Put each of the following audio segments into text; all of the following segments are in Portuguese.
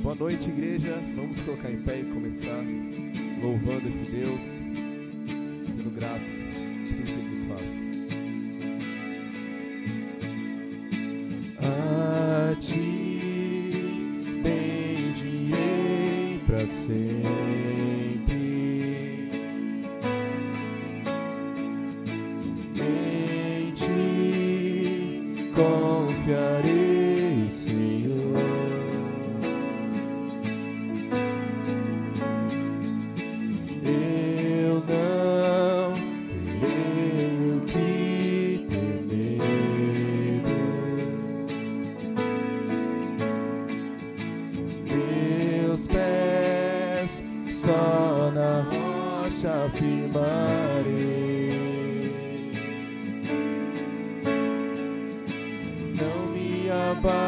Boa noite, igreja. Vamos colocar em pé e começar louvando esse Deus, sendo grato por tudo que Ele nos faz. A Ti bendirei para sempre. Em Ti confiarei, Senhor. Eu não terei o que ter medo. Meus pés só na rocha firmarei. Não me abalarei.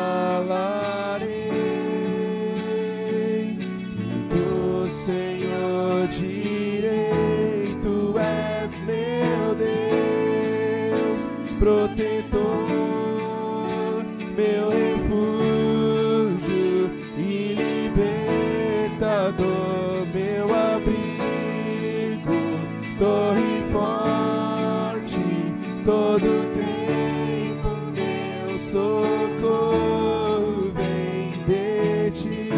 E do Senhor direi: Tu és meu Deus, protetor, meu refúgio e libertador, meu abrigo, torre forte, todo tempo meu socorro vem de Ti.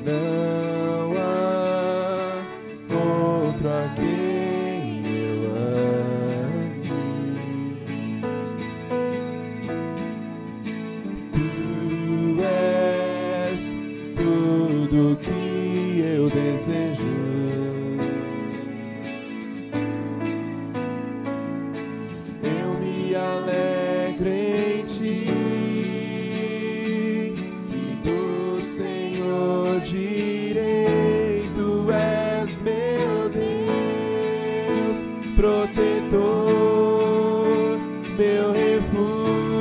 Não há outro a quem eu ame. Tu és tudo que eu desejo. Eu me alegro em Ti, e do Senhor direi: Tu és meu Deus, protetor, meu refúgio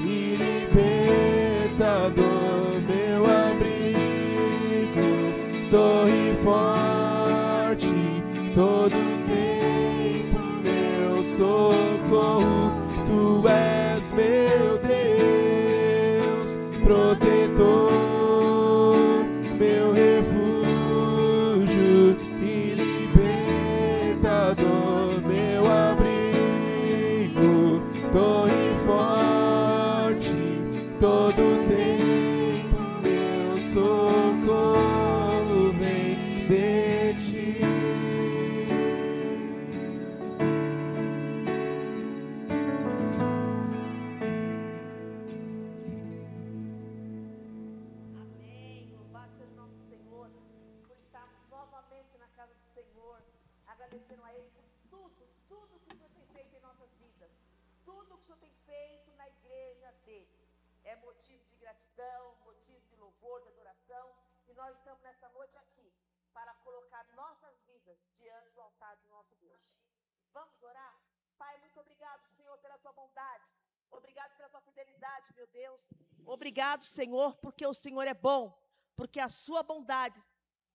e libertador, meu abrigo, torre forte, todo tempo meu socorro. Tu és meu Deus, protetor, meu refúgio e libertador, meu abrigo, torre forte, todo tempo meu socorro vem de Ti. Amém. Louvado seja o nome do Senhor, por estarmos novamente na casa do Senhor, agradecendo a Ele por tudo que o Senhor tem feito em nossas vidas, tudo que o Senhor tem feito na igreja dele. É motivo de gratidão, motivo de louvor, de adoração, e nós estamos nessa noite aqui para colocar nossas vidas diante do altar do nosso Deus. Vamos orar? Pai, muito obrigado, Senhor, pela Tua bondade. Obrigado pela Tua fidelidade, meu Deus. Obrigado, Senhor, porque o Senhor é bom, porque a Sua bondade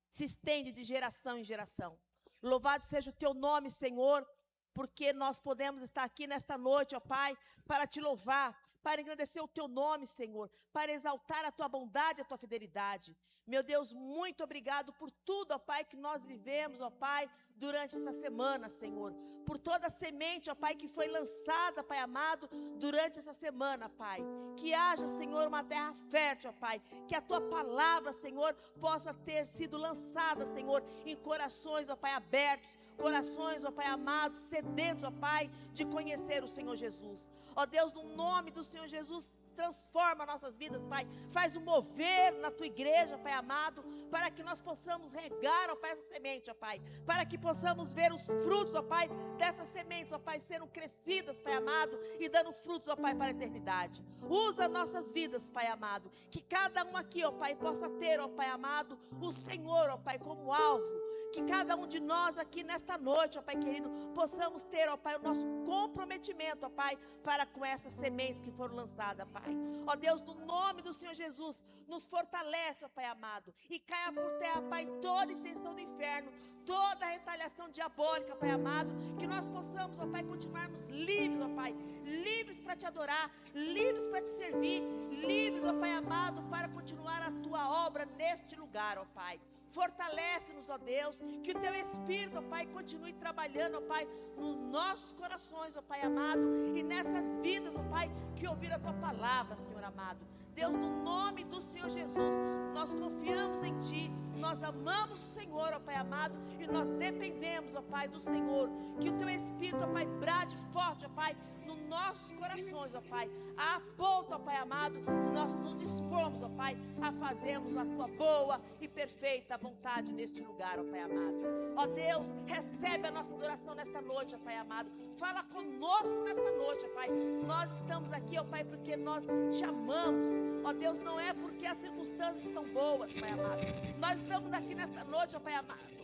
se estende de geração em geração. Louvado seja o Teu nome, Senhor, porque nós podemos estar aqui nesta noite, ó Pai, para Te louvar, para engrandecer o Teu nome, Senhor, para exaltar a Tua bondade e a Tua fidelidade. Meu Deus, muito obrigado por tudo, ó Pai, que nós vivemos, ó Pai, durante essa semana, Senhor. Por toda a semente, ó Pai, que foi lançada, Pai amado, durante essa semana, Pai. Que haja, Senhor, uma terra fértil, ó Pai. Que a Tua palavra, Senhor, possa ter sido lançada, Senhor, em corações, ó Pai, abertos. Corações, ó Pai amado, sedentos, ó Pai, de conhecer o Senhor Jesus. Ó Deus, no nome do Senhor Jesus, transforma nossas vidas, Pai. Faz um mover na Tua igreja, Pai amado, para que nós possamos regar, ó Pai, essa semente, ó Pai. Para que possamos ver os frutos, ó Pai, dessas sementes, ó Pai, sendo crescidas, Pai amado, e dando frutos, ó Pai, para a eternidade. Usa nossas vidas, Pai amado. Que cada um aqui, ó Pai, possa ter, ó Pai amado, o Senhor, ó Pai, como alvo. Que cada um de nós aqui nesta noite, ó Pai querido, possamos ter, ó Pai, o nosso comprometimento, ó Pai, para com essas sementes que foram lançadas, Pai. Ó Deus, no nome do Senhor Jesus, nos fortalece, ó Pai amado, e caia por terra, Pai, toda intenção do inferno, toda retaliação avaliação diabólica, Pai amado, que nós possamos, ó Pai, continuarmos livres, ó Pai, livres para te adorar, livres para te servir, livres, ó Pai amado, para continuar a tua obra neste lugar, ó Pai. Fortalece-nos, ó Deus, que o teu Espírito, ó Pai, continue trabalhando, ó Pai, nos nossos corações, ó Pai amado, e nessas vidas, ó Pai, que ouviram a tua palavra, Senhor amado. Deus, no nome do Senhor Jesus, nós confiamos em Ti, nós amamos o Senhor, ó Pai amado, e nós dependemos, ó Pai, do Senhor. Que o Teu Espírito, ó Pai, brade forte, ó Pai, nos nossos corações, ó Pai, a ponto, ó Pai amado, de nós nos dispormos, ó Pai, a fazermos a Tua boa e perfeita vontade neste lugar, ó Pai amado. Ó Deus, recebe a nossa adoração nesta noite, ó Pai amado. Fala conosco nesta noite, ó Pai. Nós estamos aqui, ó Pai, porque nós te amamos. Ó Deus, não é porque as circunstâncias estão boas, Pai amado. Nós estamos aqui nesta noite, ó Pai amado.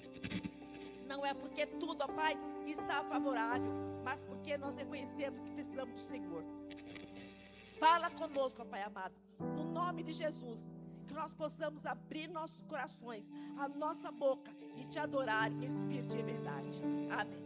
Não é porque tudo, ó Pai, está favorável, mas porque nós reconhecemos que precisamos do Senhor. Fala conosco, ó Pai amado, no nome de Jesus, que nós possamos abrir nossos corações, a nossa boca e te adorar em espírito e em verdade. Amém.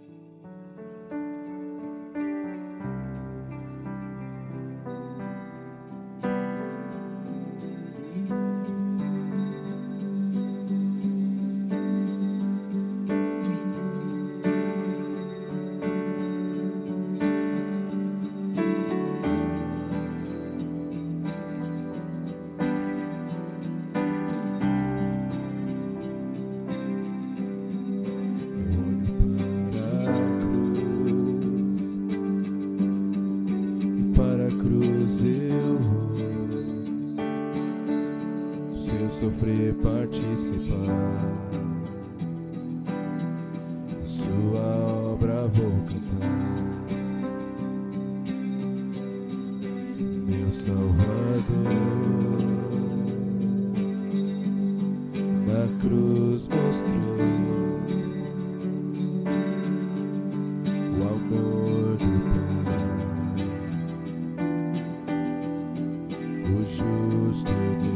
Sofrer, participar da sua obra, vou cantar. Meu Salvador na cruz mostrou o amor do Pai, o justo Deus.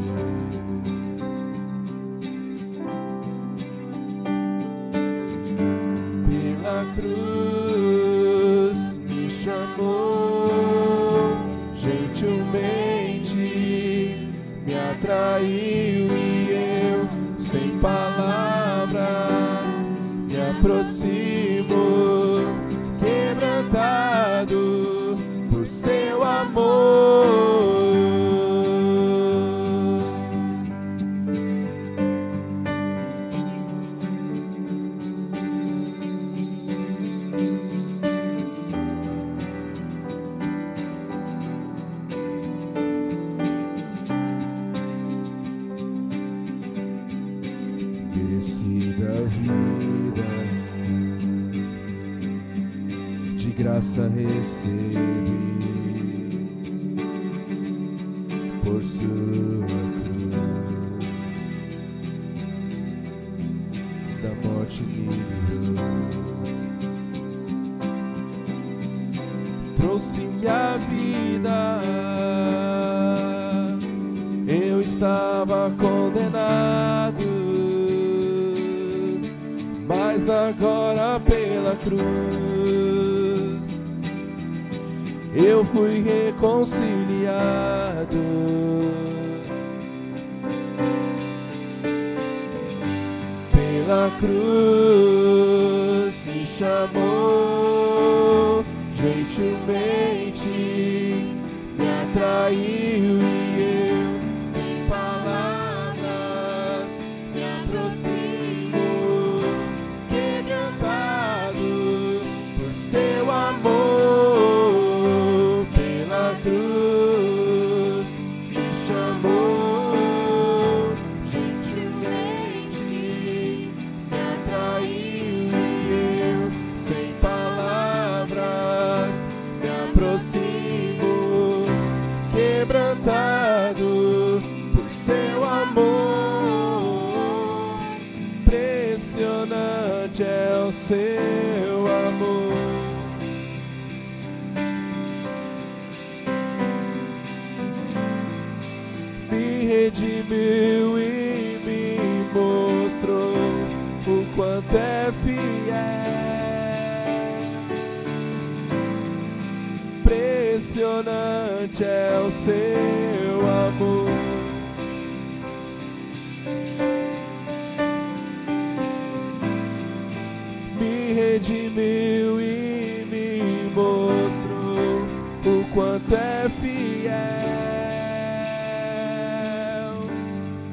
Cruz me chamou, gentilmente me atraiu e eu, sem palavras, me aproximo, quebrantado por seu amor. Graça recebi por sua cruz, da morte me livrou, trouxe minha vida. Eu estava condenado, mas agora pela cruz eu fui reconciliado. Pela cruz me chamou, gentilmente me atraiu e eu, sem palavras, me aproximo, quebrantado por seu amor. Quebrantado por seu amor, impressionante é o seu amor. Me redimiu e me mostrou o quanto é fiel. impressionante é o seu amor. Me redimiu e me mostrou o quanto é fiel.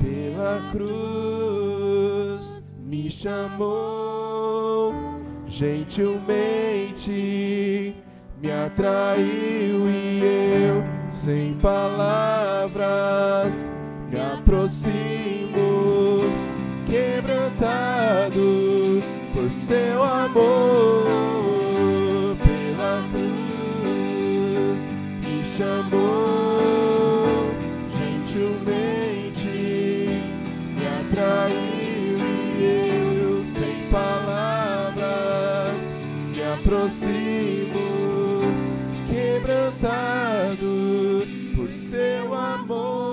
Pela cruz me chamou, gentilmente me atraiu e eu, sem palavras, me aproximo, quebrantado por seu amor. Pela cruz me chamou, gentilmente me atraiu e eu, sem palavras, me aproximo, quebrantado por seu amor.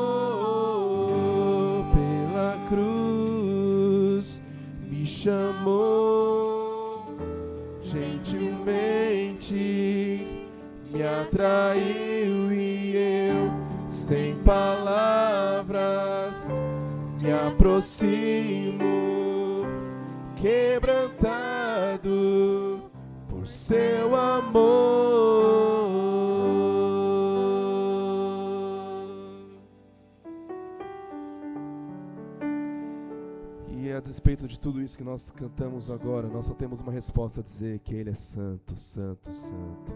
Pela cruz me chamou, gentilmente me atraiu e eu, sem palavras, me aproximo, quebrantado por seu amor. E a despeito de tudo isso que nós cantamos agora, nós só temos uma resposta a dizer: que Ele é santo, santo, santo.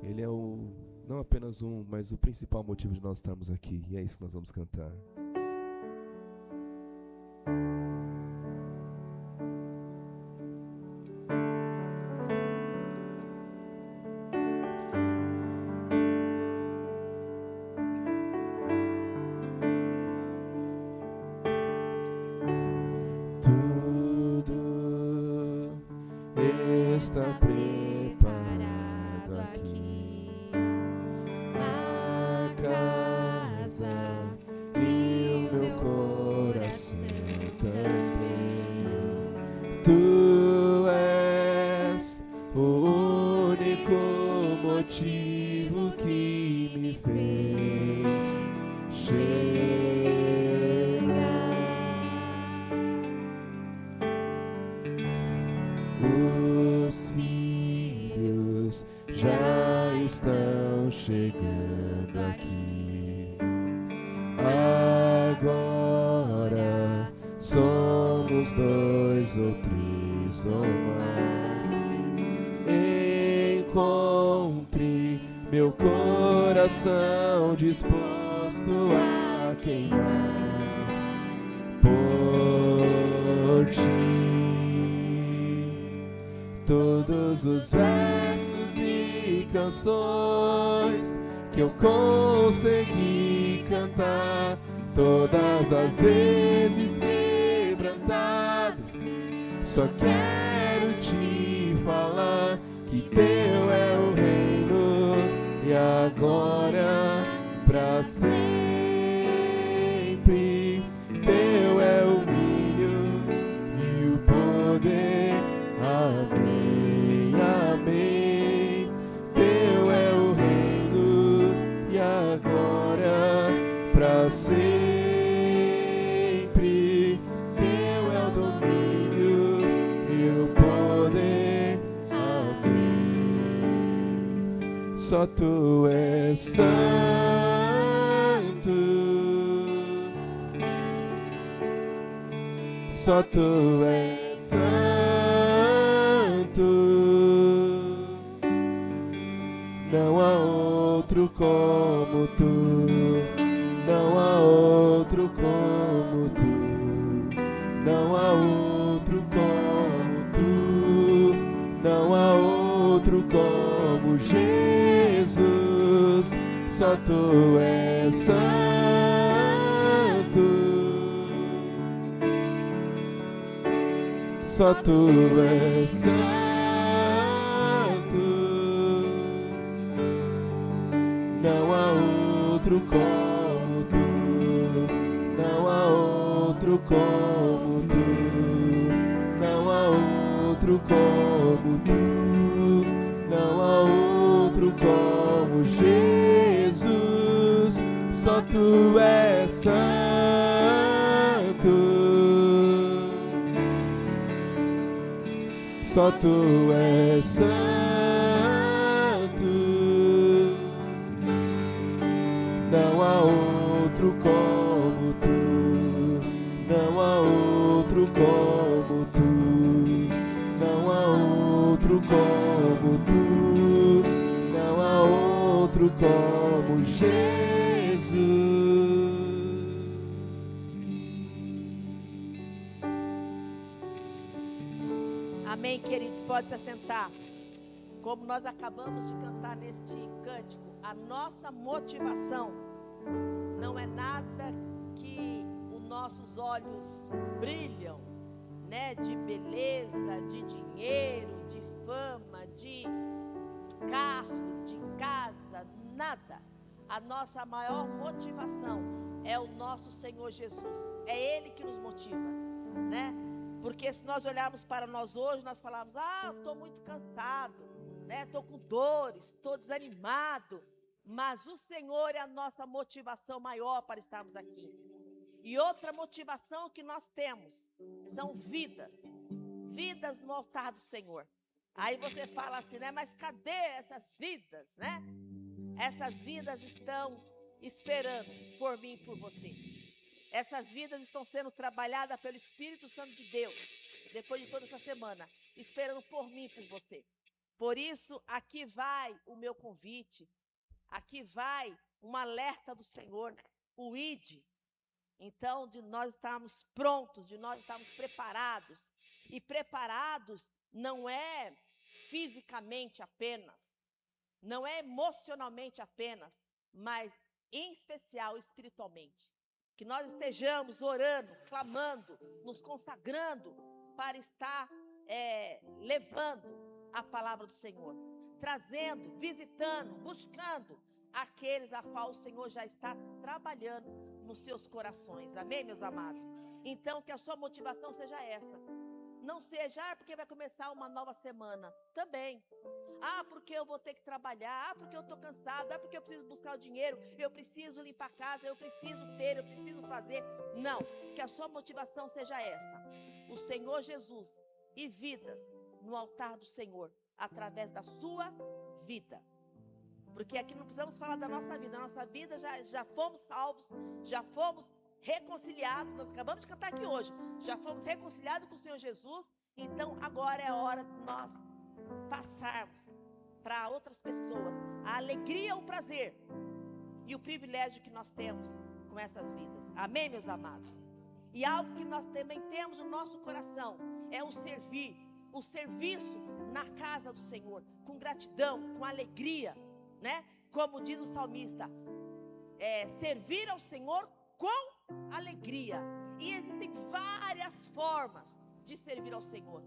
Ele é não apenas mas o principal motivo de nós estarmos aqui. E é isso que nós vamos cantar. Está preparado aqui, a casa e o meu coração também. Tu és o único motivo que me fez chegar. Os filhos já estão chegando aqui. Agora somos 2 ou 3 ou mais. Encontre meu coração disposto a queimar por ti. Todos os versos e canções que eu consegui cantar, todas as vezes quebrantado, só quero te falar que teu é o reino e a glória pra sempre. Teu é o domínio e o poder. Amém, amém. Teu é o reino e a glória pra sempre. Teu é o domínio e o poder. Amém. Só tu és santo, só tu és santo. Não há outro como tu, não há outro como tu, não há outro como tu, não há outro como Jesus. Só tu és santo, só tu és santo. Não há outro como tu, não há outro como tu, não há outro como tu, não há outro como Jesus. Tu és santo, só Tu és santo, não há outro como Tu, não há outro como Tu, não há outro como Tu, não há outro como Jesus. Amém, queridos, pode se assentar. Como nós acabamos de cantar neste cântico, a nossa motivação não é nada que os nossos olhos brilham, né? De beleza, de dinheiro, de fama, de carro, de casa, nada. A nossa maior motivação é o nosso Senhor Jesus. É Ele que nos motiva, né? Porque se nós olharmos para nós hoje, nós falamos, eu estou muito cansado, né? Estou com dores, estou desanimado. Mas o Senhor é a nossa motivação maior para estarmos aqui. E outra motivação que nós temos são vidas. Vidas no altar do Senhor. Aí você fala assim, né? Mas cadê essas vidas, né? Essas vidas estão esperando por mim e por você. Essas vidas estão sendo trabalhadas pelo Espírito Santo de Deus, depois de toda essa semana, esperando por mim e por você. Por isso, aqui vai o meu convite, aqui vai um alerta do Senhor, né? O ID. Então, de nós estarmos prontos, de nós estarmos preparados. E preparados não é fisicamente apenas, não é emocionalmente apenas, mas em especial espiritualmente. Que nós estejamos orando, clamando, nos consagrando para estar levando a palavra do Senhor. Trazendo, visitando, buscando aqueles a qual o Senhor já está trabalhando nos seus corações. Amém, meus amados? Então, que a sua motivação seja essa. Não seja, porque vai começar uma nova semana. Também. Porque eu vou ter que trabalhar. Porque eu estou cansado. Porque eu preciso buscar o dinheiro. Eu preciso limpar a casa. Eu preciso ter. Eu preciso fazer. Não. Que a sua motivação seja essa. O Senhor Jesus e vidas no altar do Senhor. Através da sua vida. Porque aqui não precisamos falar da nossa vida. A nossa vida já fomos salvos. Já fomos reconciliados. Nós acabamos de cantar aqui hoje. Já fomos reconciliados com o Senhor Jesus. Então agora é a hora de nós passarmos para outras pessoas a alegria, o prazer e o privilégio que nós temos com essas vidas. Amém, meus amados? E algo que nós também temos no nosso coração é o servir, o serviço na casa do Senhor, com gratidão, com alegria, né? Como diz o salmista, servir ao Senhor com alegria. E existem várias formas de servir ao Senhor.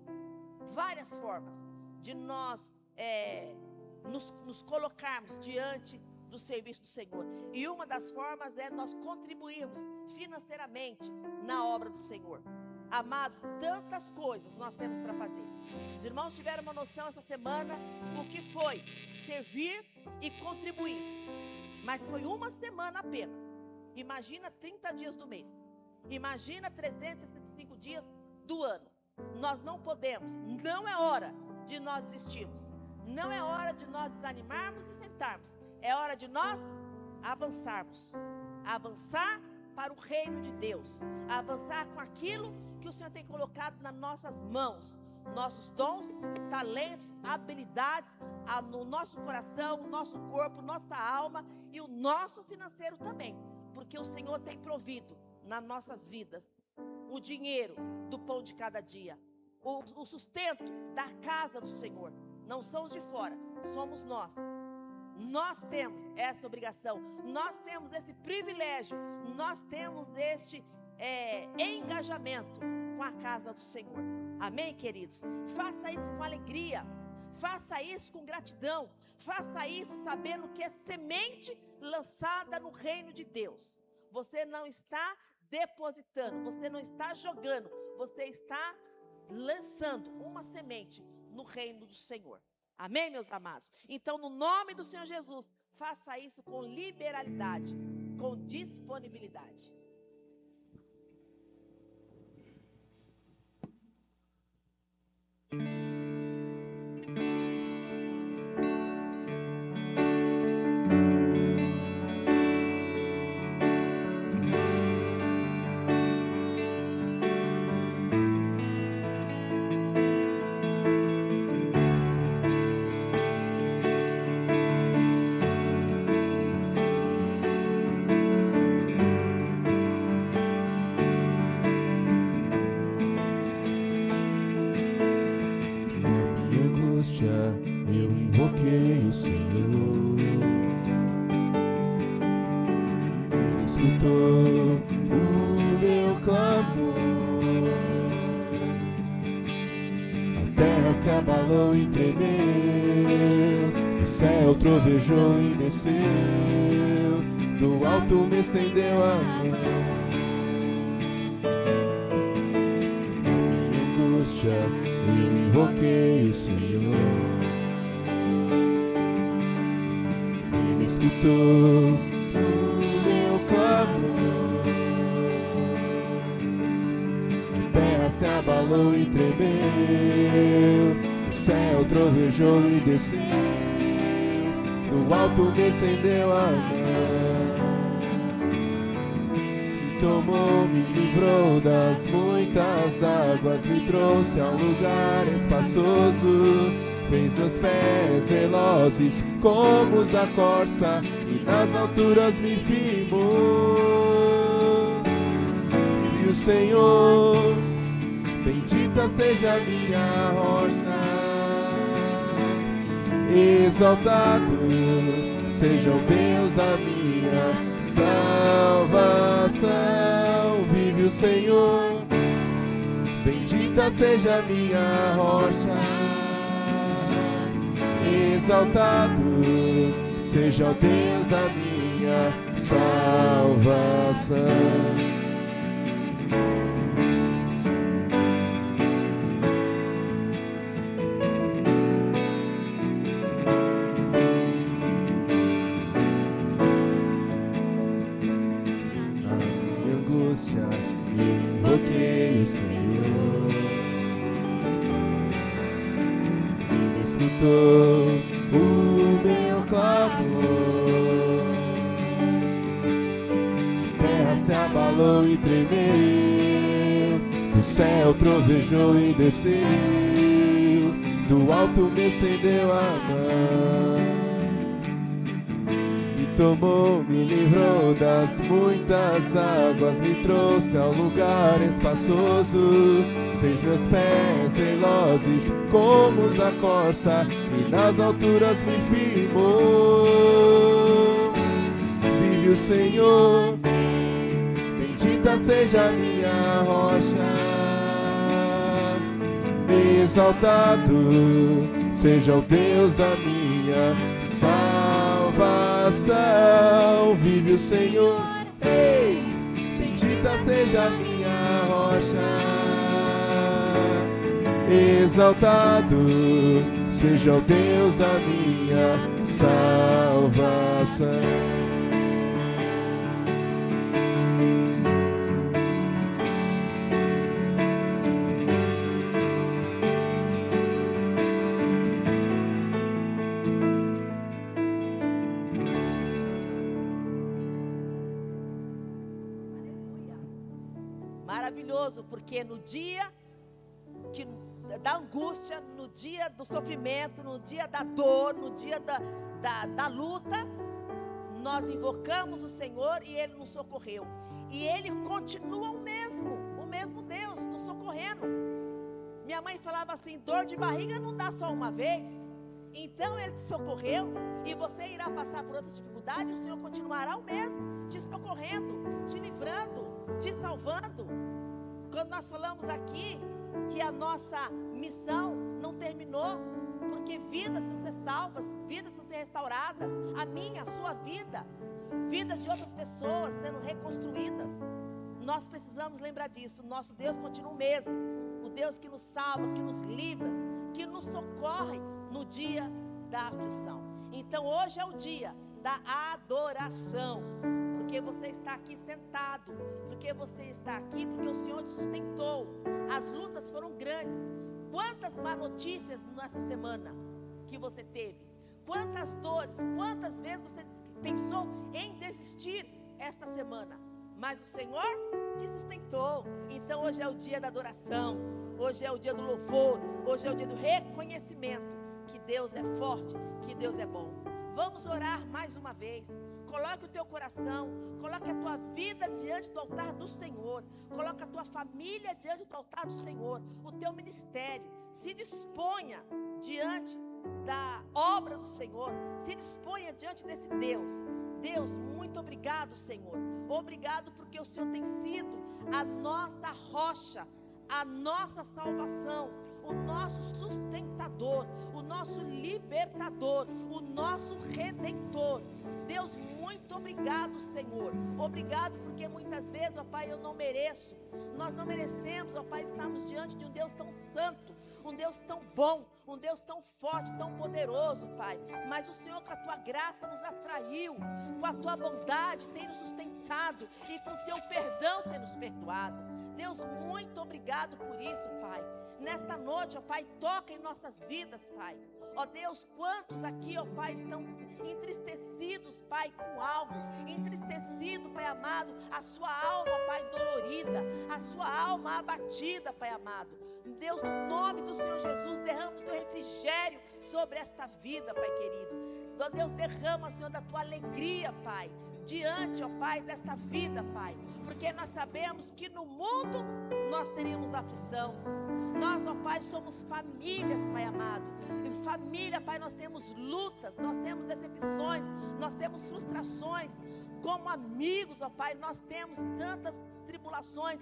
Várias formas de nós nos colocarmos diante do serviço do Senhor. E uma das formas é nós contribuirmos financeiramente na obra do Senhor. Amados, tantas coisas nós temos para fazer. Os irmãos tiveram uma noção essa semana o que foi servir e contribuir. Mas foi uma semana apenas. Imagina 30 dias do mês. Imagina 365 dias do ano. Nós não podemos, não é hora de nós desistirmos. Não é hora de nós desanimarmos e sentarmos. É hora de nós avançarmos. Avançar para o reino de Deus. Avançar com aquilo que o Senhor tem colocado nas nossas mãos. Nossos dons, talentos, habilidades, no nosso coração, o nosso corpo, nossa alma e o nosso financeiro também. Porque o Senhor tem provido nas nossas vidas o dinheiro do pão de cada dia, o sustento da casa do Senhor. Não são os de fora, somos nós. Nós temos essa obrigação, nós temos esse privilégio, nós temos este engajamento com a casa do Senhor. Amém, queridos? Faça isso com alegria, faça isso com gratidão, faça isso sabendo que é semente lançada no reino de Deus. Você não está depositando, você não está jogando, você está lançando uma semente no reino do Senhor. Amém, meus amados? Então, no nome do Senhor Jesus, faça isso com liberalidade, com disponibilidade. Eu invoquei o Senhor, Ele escutou o meu clamor. A terra se abalou e tremeu, o céu trovejou e desceu, do alto me estendeu a mão. Na minha angústia eu invoquei o Senhor, Ele escutou o meu clamor. A terra se abalou e tremeu, o céu trovejou e desceu, do alto me estendeu a mão. Tomou, me livrou das muitas águas, me trouxe a um lugar espaçoso, fez meus pés velozes como os da corça, e nas alturas me firmou. E o Senhor, bendita seja a minha rocha, exaltado seja o Deus da minha salvação. Vive o Senhor, bendita seja a minha rocha, exaltado seja o Deus da minha salvação. Eu invoquei o Senhor, Ele escutou o meu clamor. A terra se abalou e tremeu, do céu trovejou e desceu, do alto me estendeu a mão. Tomou, me livrou das muitas águas, me trouxe ao lugar espaçoso, fez meus pés velozes como os da corça, e nas alturas me firmou. Vive o Senhor, bendita seja a minha rocha, exaltado seja o Deus da minha salvação. Vive o Senhor, ei, bendita seja a minha rocha, exaltado seja o Deus da minha salvação. Maravilhoso, porque no dia da angústia, no dia do sofrimento, no dia da dor, no dia da luta, nós invocamos o Senhor e Ele nos socorreu. E Ele continua o mesmo Deus nos socorrendo. Minha mãe falava assim, dor de barriga não dá só uma vez. Então Ele te socorreu e você irá passar por outras dificuldades, o Senhor continuará o mesmo, te socorrendo, te livrando, te salvando. Quando nós falamos aqui que a nossa missão não terminou, porque vidas vão ser salvas, vidas vão ser restauradas, a minha, a sua vida, vidas de outras pessoas sendo reconstruídas. Nós precisamos lembrar disso. Nosso Deus continua o mesmo, o Deus que nos salva, que nos livra, que nos socorre no dia da aflição. Então hoje é o dia da adoração, porque você está aqui sentado, porque você está aqui, porque o Senhor te sustentou. As lutas foram grandes. Quantas má notícias nessa semana que você teve? Quantas dores, quantas vezes você pensou em desistir esta semana? Mas o Senhor te sustentou. Então hoje é o dia da adoração, hoje é o dia do louvor, hoje é o dia do reconhecimento que Deus é forte, que Deus é bom. Vamos orar mais uma vez. Coloque o teu coração, coloque a tua vida diante do altar do Senhor, coloque a tua família diante do altar do Senhor, o teu ministério. Se disponha diante da obra do Senhor, se disponha diante desse Deus. Deus, muito obrigado, Senhor. Obrigado porque o Senhor tem sido a nossa rocha, a nossa salvação, o nosso sustentador, o nosso libertador, o nosso redentor. Deus, muito obrigado, Senhor. Obrigado porque muitas vezes, ó Pai, eu não mereço. Nós não merecemos, ó Pai, estarmos diante de um Deus tão santo, um Deus tão bom, um Deus tão forte, tão poderoso, Pai. Mas o Senhor, com a tua graça, nos atraiu, com a tua bondade, tem nos sustentado e com o teu perdão tem nos perdoado. Deus, muito obrigado por isso, Pai. Nesta noite, ó Pai, toca em nossas vidas, Pai. Ó Deus, quantos aqui, ó Pai, estão entristecidos, Pai, com algo, entristecido, Pai amado, a sua alma, Pai, dolorida, a sua alma abatida, Pai amado. Deus, no nome do Senhor Jesus, derrama o teu refrigério sobre esta vida, Pai querido. Ó Deus, derrama, Senhor, da tua alegria, Pai, diante, ó Pai, desta vida, Pai, porque nós sabemos que no mundo nós teríamos aflição. Nós, ó Pai, somos famílias, Pai amado. Em família, Pai, nós temos lutas, nós temos decepções, nós temos frustrações. Como amigos, ó Pai, nós temos tantas tribulações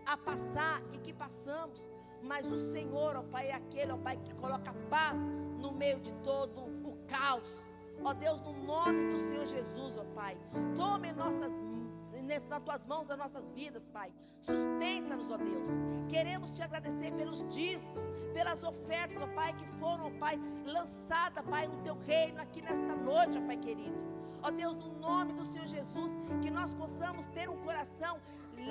a passar e que passamos. Mas o Senhor, ó Pai, é aquele, ó Pai, que coloca paz no meio de todo o caos. Ó Deus, no nome do Senhor Jesus, ó Pai, tome nas tuas mãos as nossas vidas, Pai. Sustenta-nos, ó Deus. Queremos te agradecer pelos dízimos, pelas ofertas, ó Pai, que foram, ó Pai, lançadas, Pai, no teu reino aqui nesta noite, ó Pai querido. Ó Deus, no nome do Senhor Jesus, que nós possamos ter um coração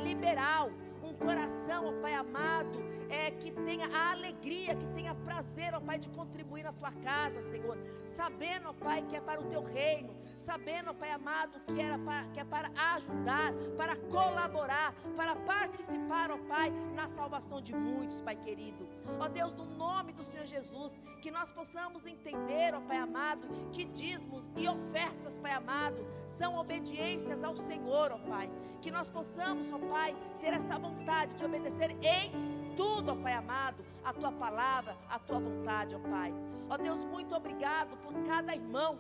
liberal, um coração, ó Pai amado, que tenha a alegria, que tenha prazer, ó Pai, de contribuir na tua casa, Senhor, sabendo, ó Pai, que é para o teu reino, sabendo, ó Pai amado, que é para ajudar, para colaborar, para participar, ó Pai, na salvação de muitos, Pai querido. Ó Deus, no nome do Senhor Jesus, que nós possamos entender, ó Pai amado, que dízimos e ofertas, Pai amado, são obediências ao Senhor, ó Pai. Que nós possamos, ó Pai, ter essa vontade de obedecer em tudo, ó Pai amado, a tua palavra, a tua vontade, ó Pai. Ó Deus, muito obrigado por cada irmão,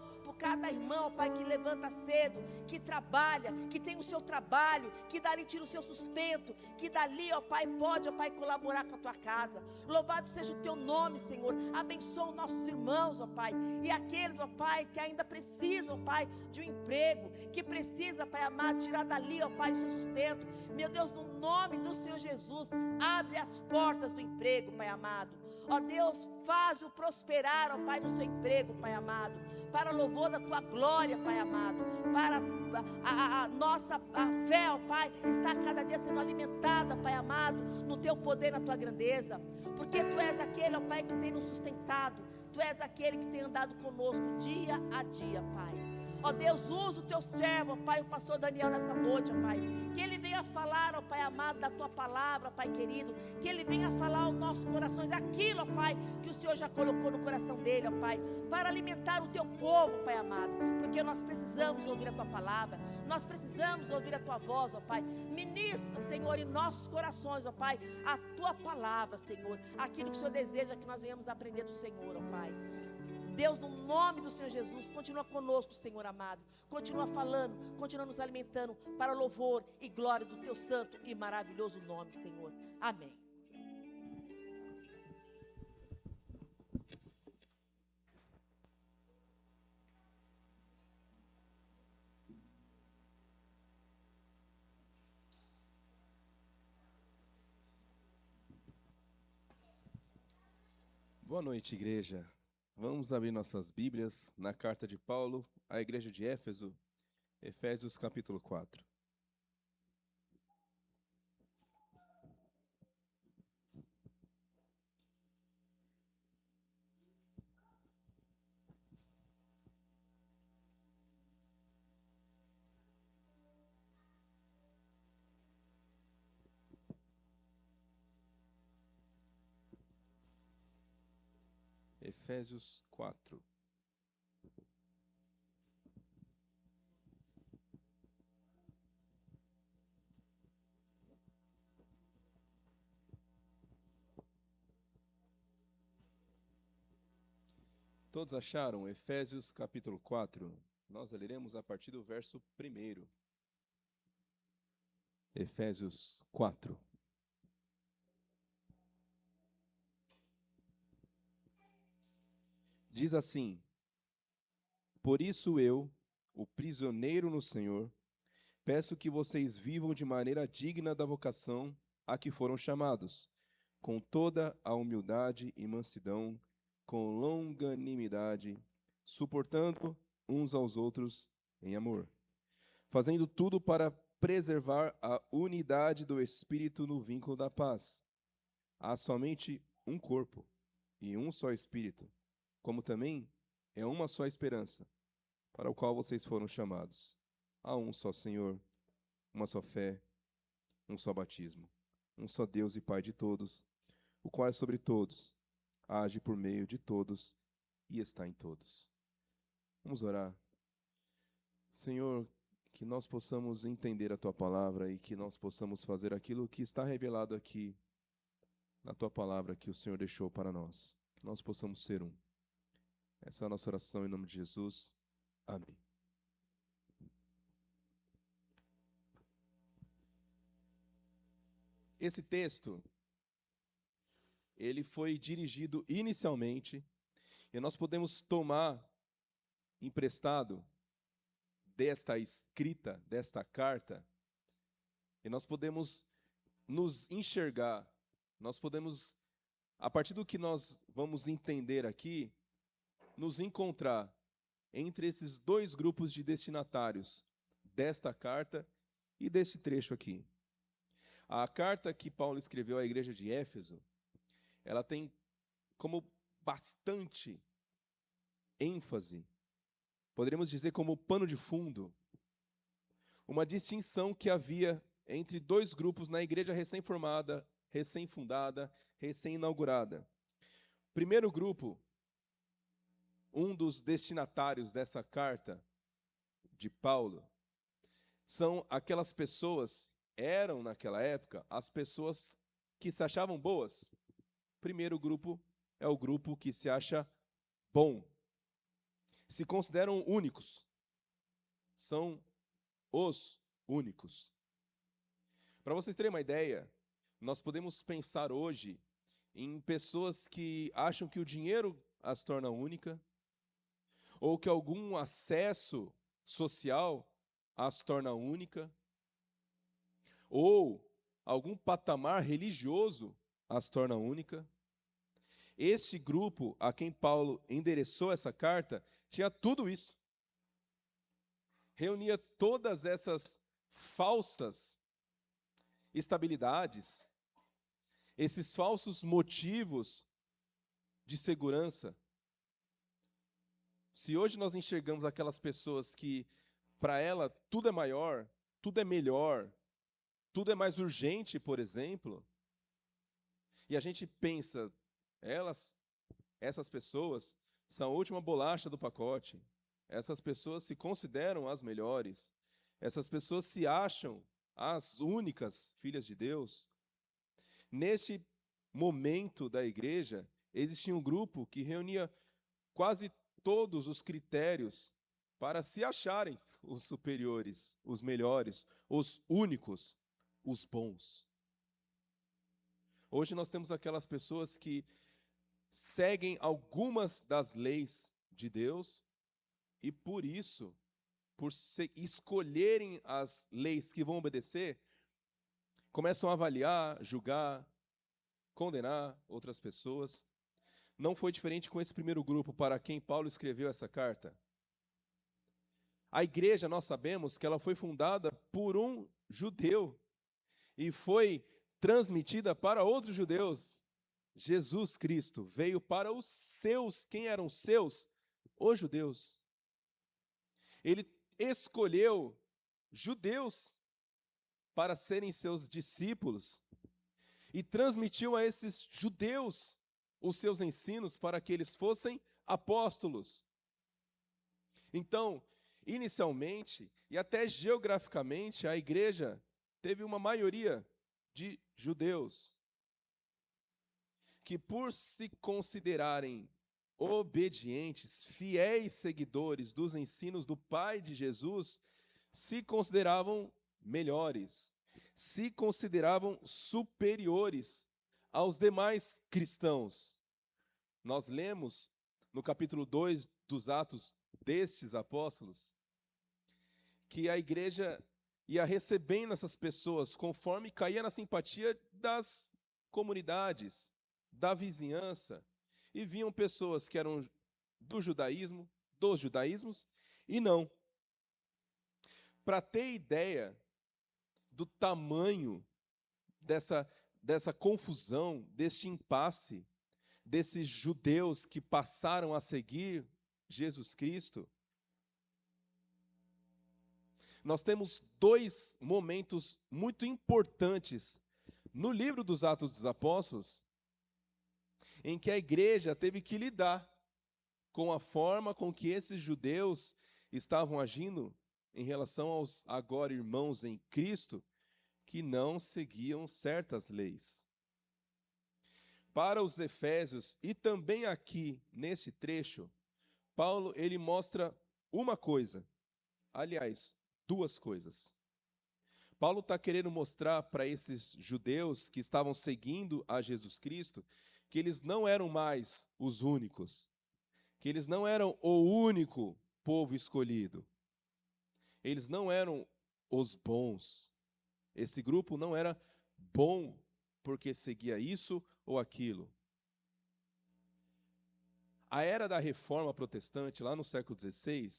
ó Pai, que levanta cedo, que trabalha, que tem o seu trabalho, que dali tira o seu sustento, que dali, ó Pai, pode, ó Pai, colaborar com a tua casa. Louvado seja o teu nome, Senhor. Abençoa os nossos irmãos, ó Pai, e aqueles, ó Pai, que ainda precisam, Pai, de um emprego, que precisa, Pai amado, tirar dali, ó Pai, o seu sustento. Meu Deus, no nome do Senhor Jesus, abre as portas do emprego, Pai amado. Ó Deus, faz-o prosperar, ó Pai, no seu emprego, Pai amado, para louvor da tua glória, Pai amado, para a nossa fé, ó Pai, está cada dia sendo alimentada, Pai amado, no teu poder, na tua grandeza, porque tu és aquele, ó Pai, que tem nos sustentado, tu és aquele que tem andado conosco dia a dia, Pai. Ó Deus, usa o teu servo, ó Pai, o pastor Daniel nesta noite, ó Pai, que ele venha falar, ó Pai amado, da tua palavra, Pai querido, que ele venha falar aos nossos corações aquilo, ó Pai, que o Senhor já colocou no coração dele, ó Pai, para alimentar o teu povo, Pai amado, porque nós precisamos ouvir a tua palavra, nós precisamos ouvir a tua voz, ó Pai. Ministra, Senhor, em nossos corações, ó Pai, a tua palavra, Senhor, aquilo que o Senhor deseja que nós venhamos aprender do Senhor, ó Pai. Deus, no nome do Senhor Jesus, continua conosco, Senhor amado. Continua falando, continua nos alimentando para louvor e glória do teu santo e maravilhoso nome, Senhor. Amém. Boa noite, igreja. Vamos abrir nossas Bíblias na carta de Paulo à igreja de Éfeso, Efésios capítulo 4. Efésios 4. Todos acharam? Efésios capítulo 4. Nós leremos a partir do verso 1. Efésios 4. Diz assim: Por isso eu, o prisioneiro no Senhor, peço que vocês vivam de maneira digna da vocação a que foram chamados, com toda a humildade e mansidão, com longanimidade, suportando uns aos outros em amor, fazendo tudo para preservar a unidade do Espírito no vínculo da paz. Há somente um corpo e um só Espírito, como também é uma só esperança, para o qual vocês foram chamados. Há um só Senhor, uma só fé, um só batismo, um só Deus e Pai de todos, o qual é sobre todos, age por meio de todos e está em todos. Vamos orar. Senhor, que nós possamos entender a Tua palavra e que nós possamos fazer aquilo que está revelado aqui na Tua palavra que o Senhor deixou para nós. Que nós possamos ser um. Essa é a nossa oração em nome de Jesus. Amém. Esse texto, ele foi dirigido inicialmente, e nós podemos tomar emprestado desta escrita, desta carta, e nós podemos nos enxergar, nós podemos, a partir do que nós vamos entender aqui, nos encontrar entre esses dois grupos de destinatários desta carta e deste trecho aqui. A carta que Paulo escreveu à igreja de Éfeso, ela tem como bastante ênfase, poderíamos dizer como pano de fundo, uma distinção que havia entre dois grupos na igreja recém-formada, recém-fundada, recém-inaugurada. Primeiro grupo, um dos destinatários dessa carta de Paulo, são aquelas pessoas, eram naquela época, as pessoas que se achavam boas. Primeiro grupo é o grupo que se acha bom. Se consideram únicos. São os únicos. Para vocês terem uma ideia, nós podemos pensar hoje em pessoas que acham que o dinheiro as torna única, ou que algum acesso social as torna única, ou algum patamar religioso as torna única. Este grupo a quem Paulo endereçou essa carta tinha tudo isso. Reunia todas essas falsas estabilidades, esses falsos motivos de segurança. Se hoje nós enxergamos aquelas pessoas que, para ela, tudo é maior, tudo é melhor, tudo é mais urgente, por exemplo, e a gente pensa, essas pessoas são a última bolacha do pacote, essas pessoas se consideram as melhores, essas pessoas se acham as únicas filhas de Deus. Neste momento da igreja, existia um grupo que reunia quase todos os critérios para se acharem os superiores, os melhores, os únicos, os bons. Hoje nós temos aquelas pessoas que seguem algumas das leis de Deus e por isso, por escolherem as leis que vão obedecer, começam a avaliar, julgar, condenar outras pessoas. Não foi diferente com esse primeiro grupo para quem Paulo escreveu essa carta. A igreja, nós sabemos que ela foi fundada por um judeu e foi transmitida para outros judeus. Jesus Cristo veio para os seus. Quem eram os seus? Os judeus. Ele escolheu judeus para serem seus discípulos e transmitiu a esses judeus os seus ensinos para que eles fossem apóstolos. Então, inicialmente e até geograficamente, a igreja teve uma maioria de judeus que, por se considerarem obedientes, fiéis seguidores dos ensinos do Pai de Jesus, se consideravam melhores, se consideravam superiores aos demais cristãos. Nós lemos no capítulo 2 dos Atos destes apóstolos que a igreja ia recebendo essas pessoas conforme caía na simpatia das comunidades, da vizinhança, e viam pessoas que eram do judaísmo, dos judaísmos, e não. Para ter ideia do tamanho dessa confusão, deste impasse, desses judeus que passaram a seguir Jesus Cristo, nós temos dois momentos muito importantes no livro dos Atos dos Apóstolos, em que a igreja teve que lidar com a forma com que esses judeus estavam agindo em relação aos agora irmãos em Cristo que não seguiam certas leis. Para os efésios, e também aqui nesse trecho, Paulo ele mostra uma coisa, aliás, duas coisas. Paulo está querendo mostrar para esses judeus que estavam seguindo a Jesus Cristo que eles não eram mais os únicos, que eles não eram o único povo escolhido. Eles não eram os bons. Esse grupo não era bom porque seguia isso ou aquilo. A era da Reforma Protestante, lá no século XVI,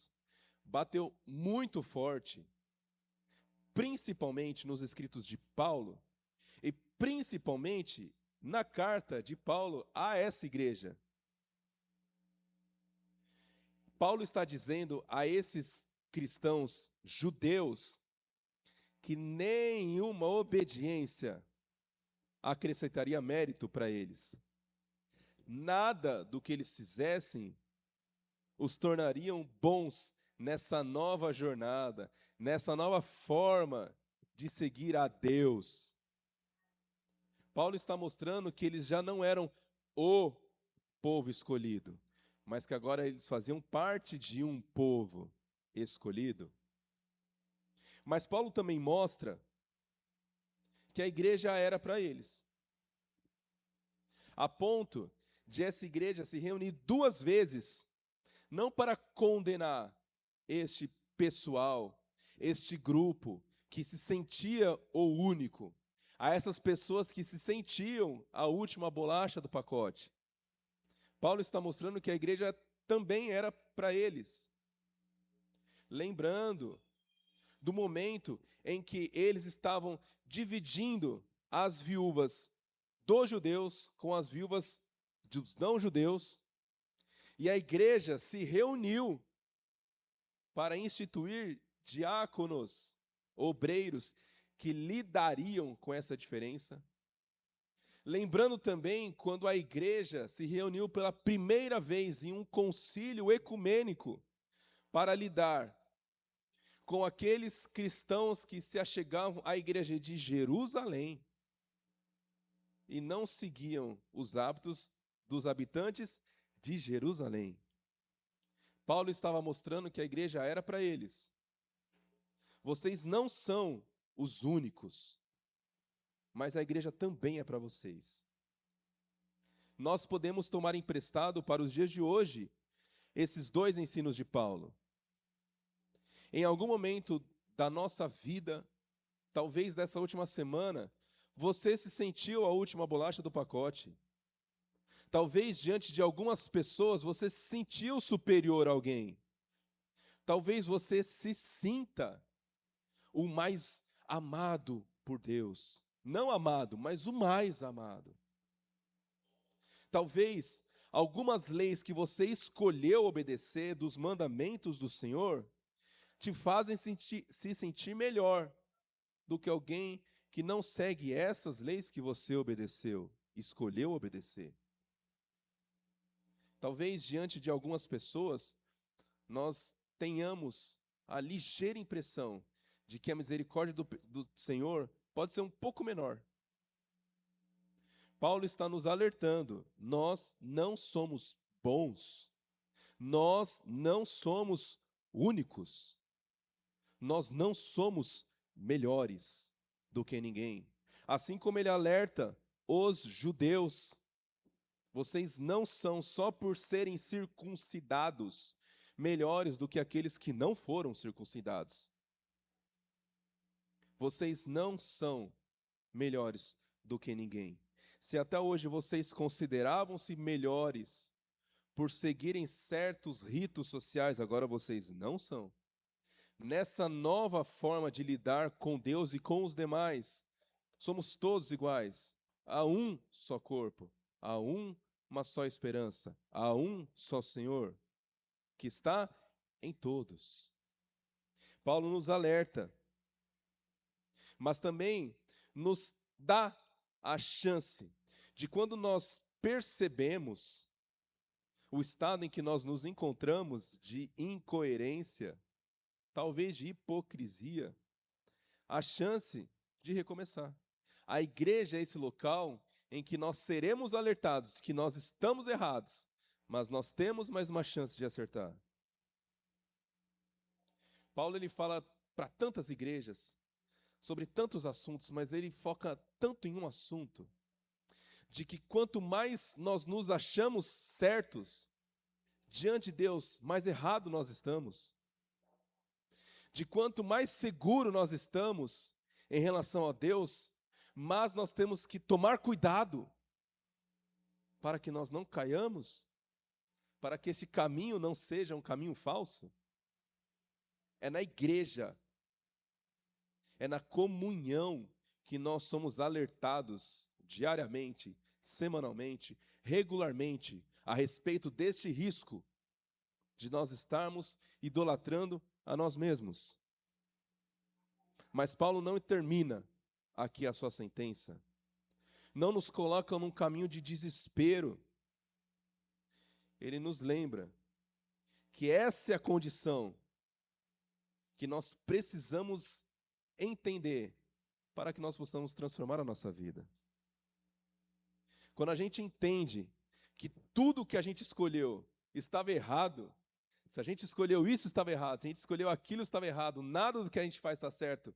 bateu muito forte, principalmente nos escritos de Paulo, e principalmente na carta de Paulo a essa igreja. Paulo está dizendo a esses cristãos judeus que nenhuma obediência acrescentaria mérito para eles. Nada do que eles fizessem os tornariam bons nessa nova jornada, nessa nova forma de seguir a Deus. Paulo está mostrando que eles já não eram o povo escolhido, mas que agora eles faziam parte de um povo escolhido. Mas Paulo também mostra que a igreja era para eles, a ponto de essa igreja se reunir 2 vezes, não para condenar este pessoal, este grupo que se sentia o único, a essas pessoas que se sentiam a última bolacha do pacote. Paulo está mostrando que a igreja também era para eles. Lembrando do momento em que eles estavam dividindo as viúvas dos judeus com as viúvas dos não-judeus, e a igreja se reuniu para instituir diáconos, obreiros, que lidariam com essa diferença. Lembrando também quando a igreja se reuniu pela primeira vez em um concílio ecumênico para lidar com aqueles cristãos que se achegavam à igreja de Jerusalém e não seguiam os hábitos dos habitantes de Jerusalém. Paulo estava mostrando que a igreja era para eles. Vocês não são os únicos, mas a igreja também é para vocês. Nós podemos tomar emprestado para os dias de hoje esses 2 ensinos de Paulo. Em algum momento da nossa vida, talvez dessa última semana, você se sentiu a última bolacha do pacote. Talvez diante de algumas pessoas você se sentiu superior a alguém. Talvez você se sinta o mais amado por Deus. Não amado, mas o mais amado. Talvez algumas leis que você escolheu obedecer dos mandamentos do Senhor te fazem se sentir melhor do que alguém que não segue essas leis que você obedeceu, escolheu obedecer. Talvez diante de algumas pessoas nós tenhamos a ligeira impressão de que a misericórdia do Senhor pode ser um pouco menor. Paulo está nos alertando, nós não somos bons, nós não somos únicos, nós não somos melhores do que ninguém. Assim como ele alerta os judeus, vocês não são, só por serem circuncidados, melhores do que aqueles que não foram circuncidados. Vocês não são melhores do que ninguém. Se até hoje vocês consideravam-se melhores por seguirem certos ritos sociais, agora vocês não são. Nessa nova forma de lidar com Deus e com os demais, somos todos iguais. Há um só corpo, há uma só esperança, há um só Senhor, que está em todos. Paulo nos alerta, mas também nos dá a chance de, quando nós percebemos o estado em que nós nos encontramos de incoerência, talvez de hipocrisia, a chance de recomeçar. A igreja é esse local em que nós seremos alertados que nós estamos errados, mas nós temos mais uma chance de acertar. Paulo ele fala para tantas igrejas sobre tantos assuntos, mas ele foca tanto em um assunto, de que quanto mais nós nos achamos certos diante de Deus, mais errado nós estamos. De quanto mais seguro nós estamos em relação a Deus, mas nós temos que tomar cuidado para que nós não caiamos, para que esse caminho não seja um caminho falso. É na igreja, é na comunhão que nós somos alertados diariamente, semanalmente, regularmente, a respeito deste risco de nós estarmos idolatrando a nós mesmos. Mas Paulo não termina aqui a sua sentença. Não nos coloca num caminho de desespero. Ele nos lembra que essa é a condição que nós precisamos entender para que nós possamos transformar a nossa vida. Quando a gente entende que tudo que a gente escolheu estava errado, se a gente escolheu isso, estava errado, se a gente escolheu aquilo, estava errado, nada do que a gente faz está certo.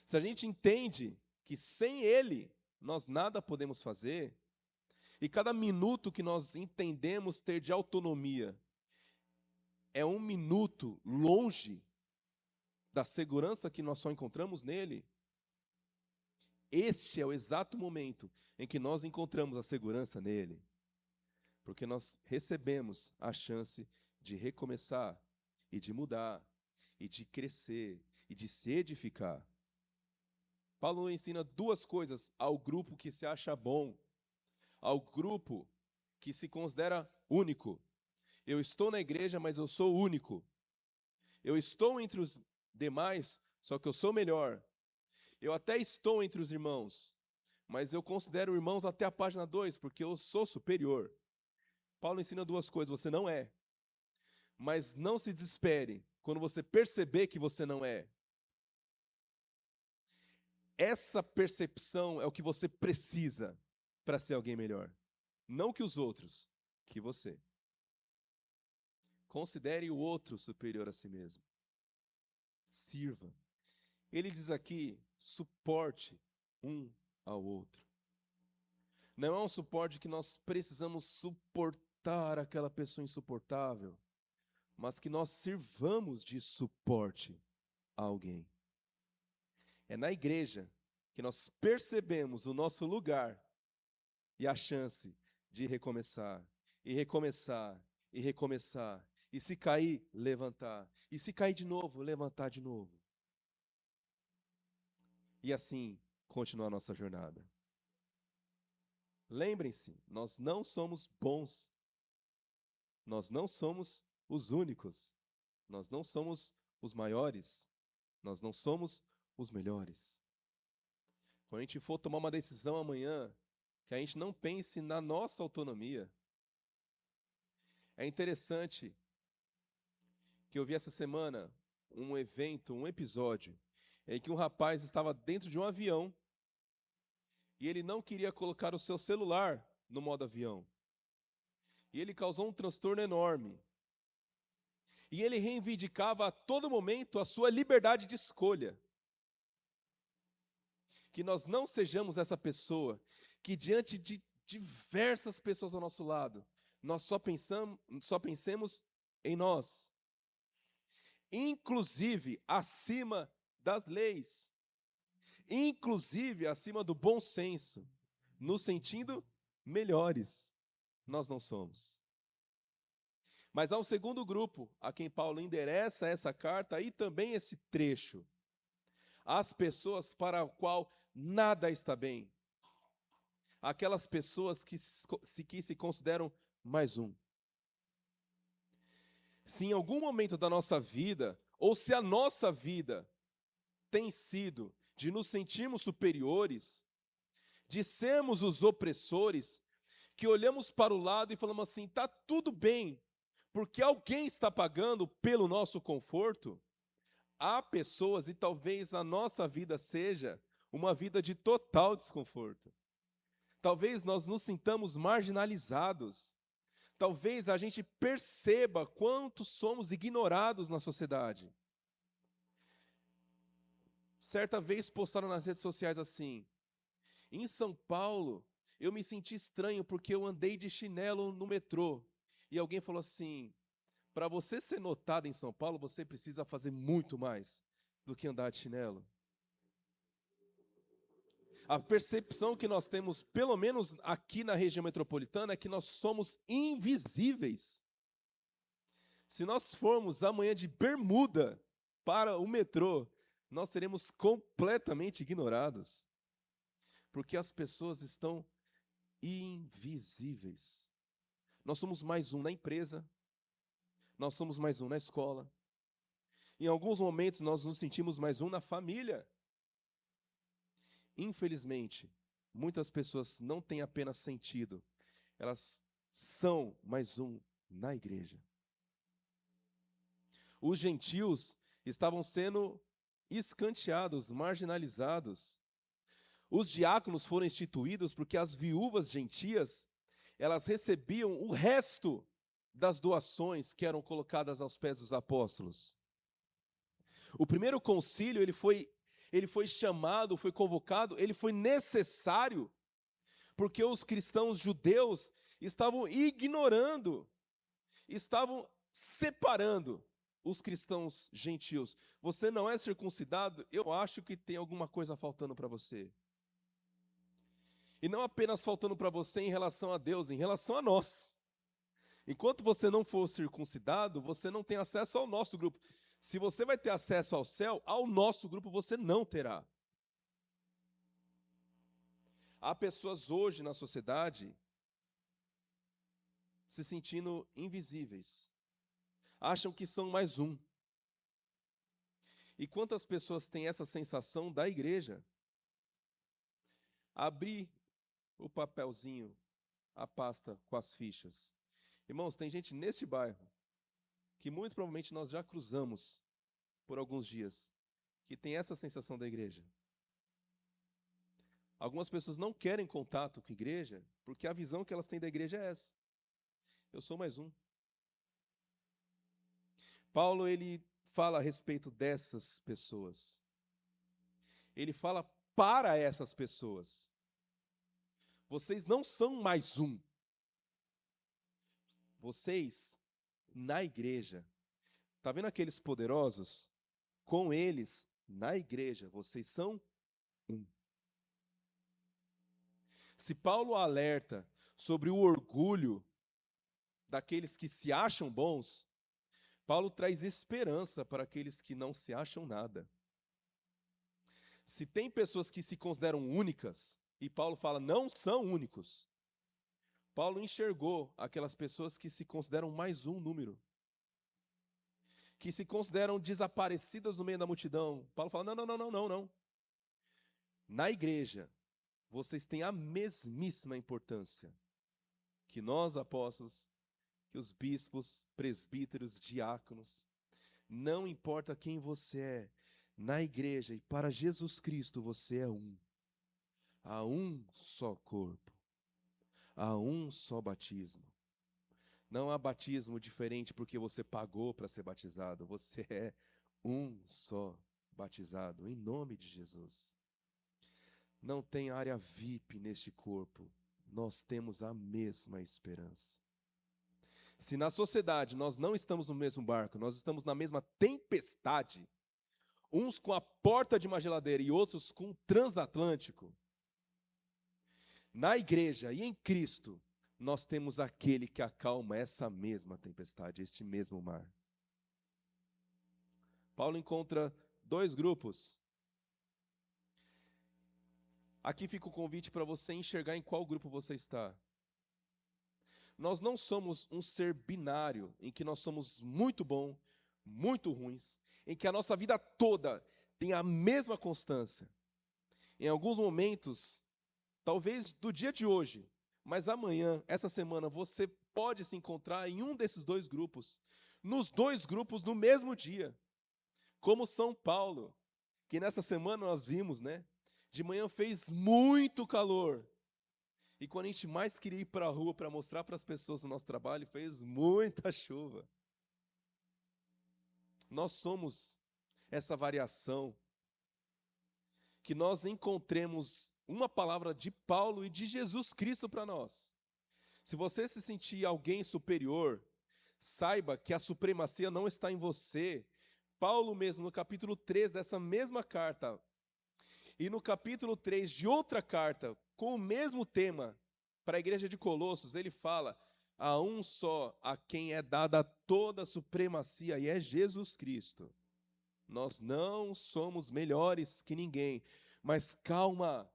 Se a gente entende que sem Ele nós nada podemos fazer, e cada minuto que nós entendemos ter de autonomia é um minuto longe da segurança que nós só encontramos nele, este é o exato momento em que nós encontramos a segurança nele. Porque nós recebemos a chance de recomeçar, e de mudar, e de crescer, e de se edificar. Paulo ensina duas coisas ao grupo que se acha bom, ao grupo que se considera único. Eu estou na igreja, mas eu sou único. Eu estou entre os demais, só que eu sou melhor. Eu até estou entre os irmãos, mas eu considero irmãos até a página 2, porque eu sou superior. Paulo ensina duas coisas: você não é. Mas não se desespere quando você perceber que você não é. Essa percepção é o que você precisa para ser alguém melhor. Não que os outros, que você. Considere o outro superior a si mesmo. Sirva. Ele diz aqui, suporte um ao outro. Não é um suporte que nós precisamos suportar aquela pessoa insuportável, mas que nós sirvamos de suporte a alguém. É na igreja que nós percebemos o nosso lugar e a chance de recomeçar, e recomeçar, e recomeçar, E se cair, levantar. E se cair de novo, levantar de novo. E assim continuar a nossa jornada. Lembrem-se, nós não somos bons. Nós não somos os únicos. Nós não somos os maiores. Nós não somos os melhores. Quando a gente for tomar uma decisão amanhã, que a gente não pense na nossa autonomia. É interessante que eu vi essa semana um evento, um episódio, em que um rapaz estava dentro de um avião e ele não queria colocar o seu celular no modo avião. E ele causou um transtorno enorme. E ele reivindicava a todo momento a sua liberdade de escolha. Que nós não sejamos essa pessoa que diante de diversas pessoas ao nosso lado, nós só pensemos em nós. Inclusive acima das leis. Inclusive acima do bom senso. Nos sentindo melhores. Nós não somos. Mas há um segundo grupo a quem Paulo endereça essa carta e também esse trecho. As pessoas para o qual nada está bem. Aquelas pessoas que se consideram mais um. Se em algum momento da nossa vida, ou se a nossa vida tem sido de nos sentirmos superiores, de sermos os opressores, que olhamos para o lado e falamos assim, tá tudo bem, porque alguém está pagando pelo nosso conforto, há pessoas, e talvez a nossa vida seja uma vida de total desconforto. Talvez nós nos sintamos marginalizados. Talvez a gente perceba quanto somos ignorados na sociedade. Certa vez postaram nas redes sociais assim, em São Paulo, eu me senti estranho porque eu andei de chinelo no metrô. E alguém falou assim, para você ser notado em São Paulo, você precisa fazer muito mais do que andar de chinelo. A percepção que nós temos, pelo menos aqui na região metropolitana, é que nós somos invisíveis. Se nós formos amanhã de bermuda para o metrô, nós seremos completamente ignorados. Porque as pessoas estão invisíveis. Nós somos mais um na empresa, nós somos mais um na escola. Em alguns momentos nós nos sentimos mais um na família. Infelizmente, muitas pessoas não têm apenas sentido, elas são mais um na igreja. Os gentios estavam sendo escanteados, marginalizados. Os diáconos foram instituídos porque as viúvas gentias, elas recebiam o resto das doações que eram colocadas aos pés dos apóstolos. O primeiro concílio, ele foi chamado, foi convocado, ele foi necessário, porque os cristãos judeus estavam ignorando, estavam separando os cristãos gentios. Você não é circuncidado? Eu acho que tem alguma coisa faltando para você. E não apenas faltando para você em relação a Deus, em relação a nós. Enquanto você não for circuncidado, você não tem acesso ao nosso grupo. Se você vai ter acesso ao céu, ao nosso grupo você não terá. Há pessoas hoje na sociedade se sentindo invisíveis. Acham que são mais um. E quantas pessoas têm essa sensação da igreja? Abrir o papelzinho, a pasta com as fichas. Irmãos, tem gente neste bairro que muito provavelmente nós já cruzamos por alguns dias, que tem essa sensação da igreja. Algumas pessoas não querem contato com a igreja porque a visão que elas têm da igreja é essa. Eu sou mais um. Paulo, ele fala a respeito dessas pessoas. Ele fala para essas pessoas. Vocês não são mais um. Vocês, na igreja, tá vendo aqueles poderosos? Com eles, na igreja, vocês são um. Se Paulo alerta sobre o orgulho daqueles que se acham bons, Paulo traz esperança para aqueles que não se acham nada. Se tem pessoas que se consideram únicas, e Paulo fala, não são únicos. Paulo enxergou aquelas pessoas que se consideram mais um número, que se consideram desaparecidas no meio da multidão. Paulo fala, não. Na igreja, vocês têm a mesmíssima importância que nós, apóstolos, que os bispos, presbíteros, diáconos. Não importa quem você é, na igreja e para Jesus Cristo você é um. Há um só corpo. Há um só batismo. Não há batismo diferente porque você pagou para ser batizado. Você é um só batizado, em nome de Jesus. Não tem área VIP neste corpo. Nós temos a mesma esperança. Se na sociedade nós não estamos no mesmo barco, nós estamos na mesma tempestade, uns com a porta de uma geladeira e outros com um transatlântico, na igreja e em Cristo, nós temos aquele que acalma essa mesma tempestade, este mesmo mar. Paulo encontra dois grupos. Aqui fica o convite para você enxergar em qual grupo você está. Nós não somos um ser binário, em que nós somos muito bom, muito ruins, em que a nossa vida toda tem a mesma constância. Em alguns momentos, talvez do dia de hoje, mas amanhã, essa semana, você pode se encontrar em um desses dois grupos, nos dois grupos no mesmo dia, como São Paulo, que nessa semana nós vimos, né? De manhã fez muito calor, e quando a gente mais queria ir para a rua para mostrar para as pessoas o nosso trabalho, fez muita chuva. Nós somos essa variação, que nós encontremos uma palavra de Paulo e de Jesus Cristo para nós. Se você se sentir alguém superior, saiba que a supremacia não está em você. Paulo mesmo, no capítulo 3 dessa mesma carta, e no capítulo 3 de outra carta, com o mesmo tema, para a igreja de Colossos, ele fala, há um só a quem é dada toda a supremacia, e é Jesus Cristo. Nós não somos melhores que ninguém, mas calma.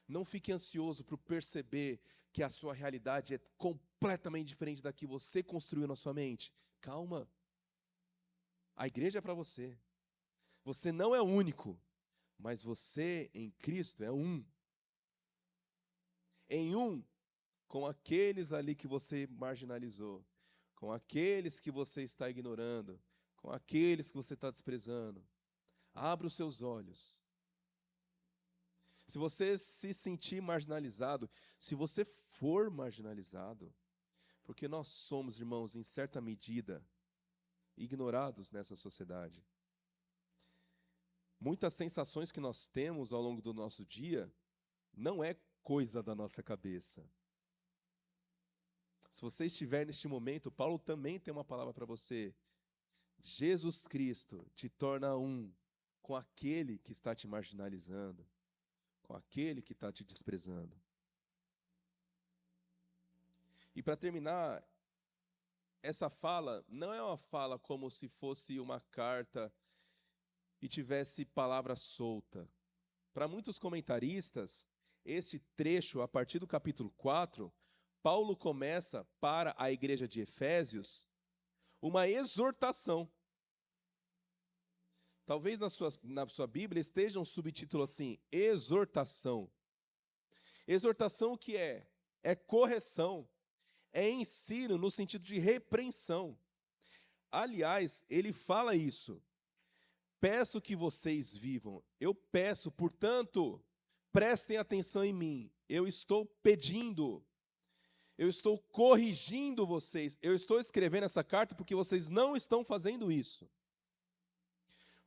Não fique ansioso por perceber que a sua realidade é completamente diferente da que você construiu na sua mente. Calma. A igreja é para você. Você não é único, mas você em Cristo é um. Em um com aqueles ali que você marginalizou, com aqueles que você está ignorando, com aqueles que você está desprezando. Abra os seus olhos. Se você se sentir marginalizado, se você for marginalizado, porque nós somos, irmãos, em certa medida, ignorados nessa sociedade. Muitas sensações que nós temos ao longo do nosso dia não é coisa da nossa cabeça. Se você estiver neste momento, Paulo também tem uma palavra para você. Jesus Cristo te torna um com aquele que está te marginalizando, com aquele que está te desprezando. E para terminar, essa fala não é uma fala como se fosse uma carta e tivesse palavra solta. Para muitos comentaristas, este trecho, a partir do capítulo 4, Paulo começa para a igreja de Efésios uma exortação. Talvez na sua Bíblia esteja um subtítulo assim, exortação. Exortação o que é? É correção, é ensino no sentido de repreensão. Aliás, ele fala isso. Peço que vocês vivam. Eu peço, portanto, prestem atenção em mim. Eu estou pedindo. Eu estou corrigindo vocês. Eu estou escrevendo essa carta porque vocês não estão fazendo isso.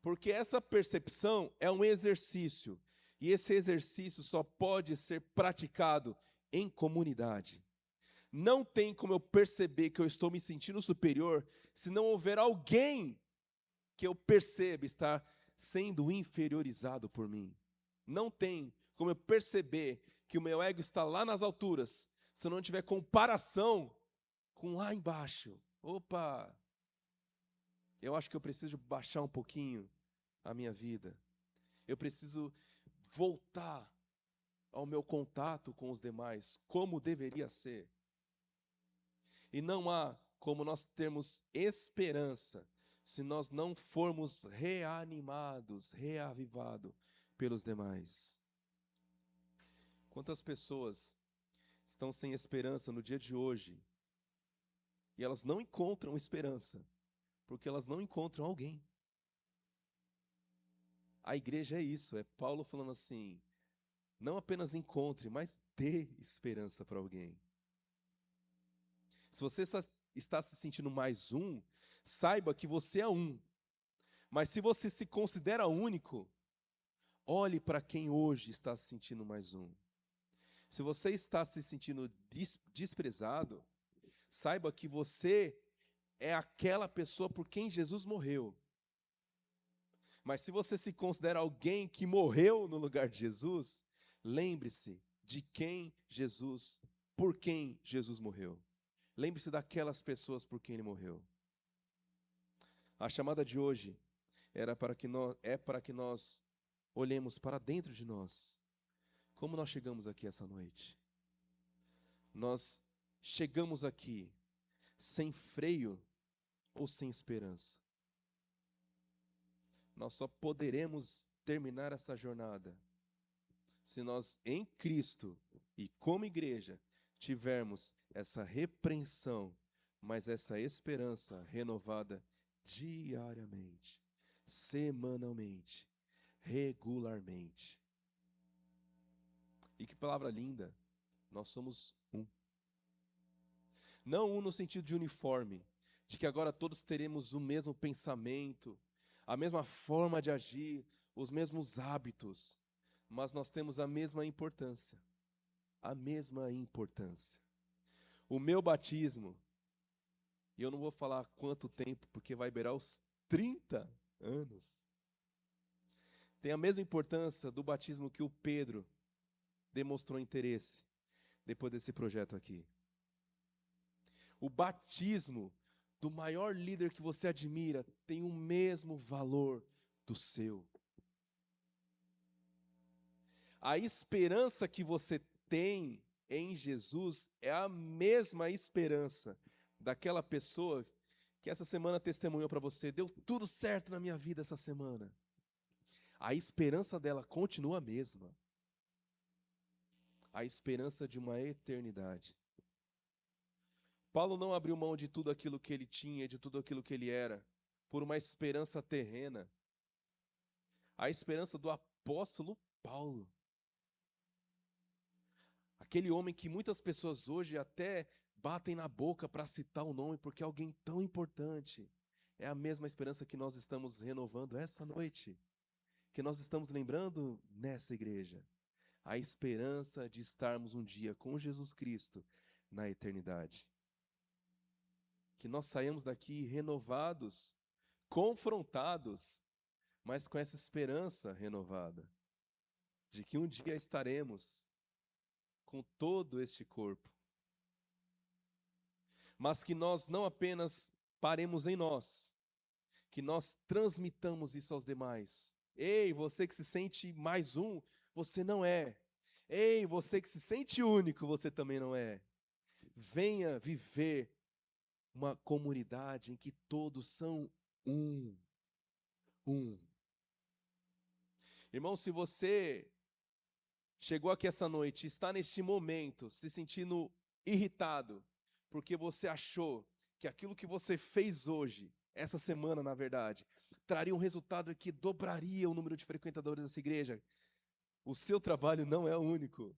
Porque essa percepção é um exercício. E esse exercício só pode ser praticado em comunidade. Não tem como eu perceber que eu estou me sentindo superior se não houver alguém que eu perceba estar sendo inferiorizado por mim. Não tem como eu perceber que o meu ego está lá nas alturas se não tiver comparação com lá embaixo, Opa, eu acho que eu preciso baixar um pouquinho a minha vida. Eu preciso voltar ao meu contato com os demais, como deveria ser. E não há como nós termos esperança se nós não formos reanimados, reavivados pelos demais. Quantas pessoas estão sem esperança no dia de hoje e elas não encontram esperança porque elas não encontram alguém. A igreja é isso, é Paulo falando assim, não apenas encontre, mas dê esperança para alguém. Se você está se sentindo mais um, saiba que você é um. Mas se você se considera único, olhe para quem hoje está se sentindo mais um. Se você está se sentindo desprezado, saiba que você é aquela pessoa por quem Jesus morreu. Mas se você se considera alguém que morreu no lugar de Jesus, lembre-se de por quem Jesus morreu. Lembre-se daquelas pessoas por quem ele morreu. A chamada de hoje é para que nós olhemos para dentro de nós. Como nós chegamos aqui essa noite? Nós chegamos aqui sem freio ou sem esperança? Nós só poderemos terminar essa jornada se nós, em Cristo e como igreja, tivermos essa repreensão, mas essa esperança renovada diariamente, semanalmente, regularmente. E que palavra linda! Nós somos um. Não um no sentido de uniforme, de que agora todos teremos o mesmo pensamento, a mesma forma de agir, os mesmos hábitos, mas nós temos a mesma importância. A mesma importância. O meu batismo, e eu não vou falar quanto tempo, porque vai beirar os 30 anos, tem a mesma importância do batismo que o Pedro demonstrou interesse depois desse projeto aqui. O batismo do maior líder que você admira tem o mesmo valor do seu. A esperança que você tem em Jesus é a mesma esperança daquela pessoa que essa semana testemunhou para você, deu tudo certo na minha vida essa semana. A esperança dela continua a mesma. A esperança de uma eternidade. Paulo não abriu mão de tudo aquilo que ele tinha, de tudo aquilo que ele era, por uma esperança terrena. A esperança do apóstolo Paulo. Aquele homem que muitas pessoas hoje até batem na boca para citar o nome, porque é alguém tão importante. É a mesma esperança que nós estamos renovando essa noite, que nós estamos lembrando nessa igreja. A esperança de estarmos um dia com Jesus Cristo na eternidade. Que nós saímos daqui renovados, confrontados, mas com essa esperança renovada, de que um dia estaremos com todo este corpo. Mas que nós não apenas paremos em nós, que nós transmitamos isso aos demais. Ei, você que se sente mais um, você não é. Ei, você que se sente único, você também não é. Venha viver uma comunidade em que todos são um. Um. Irmão, se você chegou aqui essa noite e está neste momento se sentindo irritado, porque você achou que aquilo que você fez hoje, essa semana, na verdade, traria um resultado que dobraria o número de frequentadores dessa igreja, o seu trabalho não é único.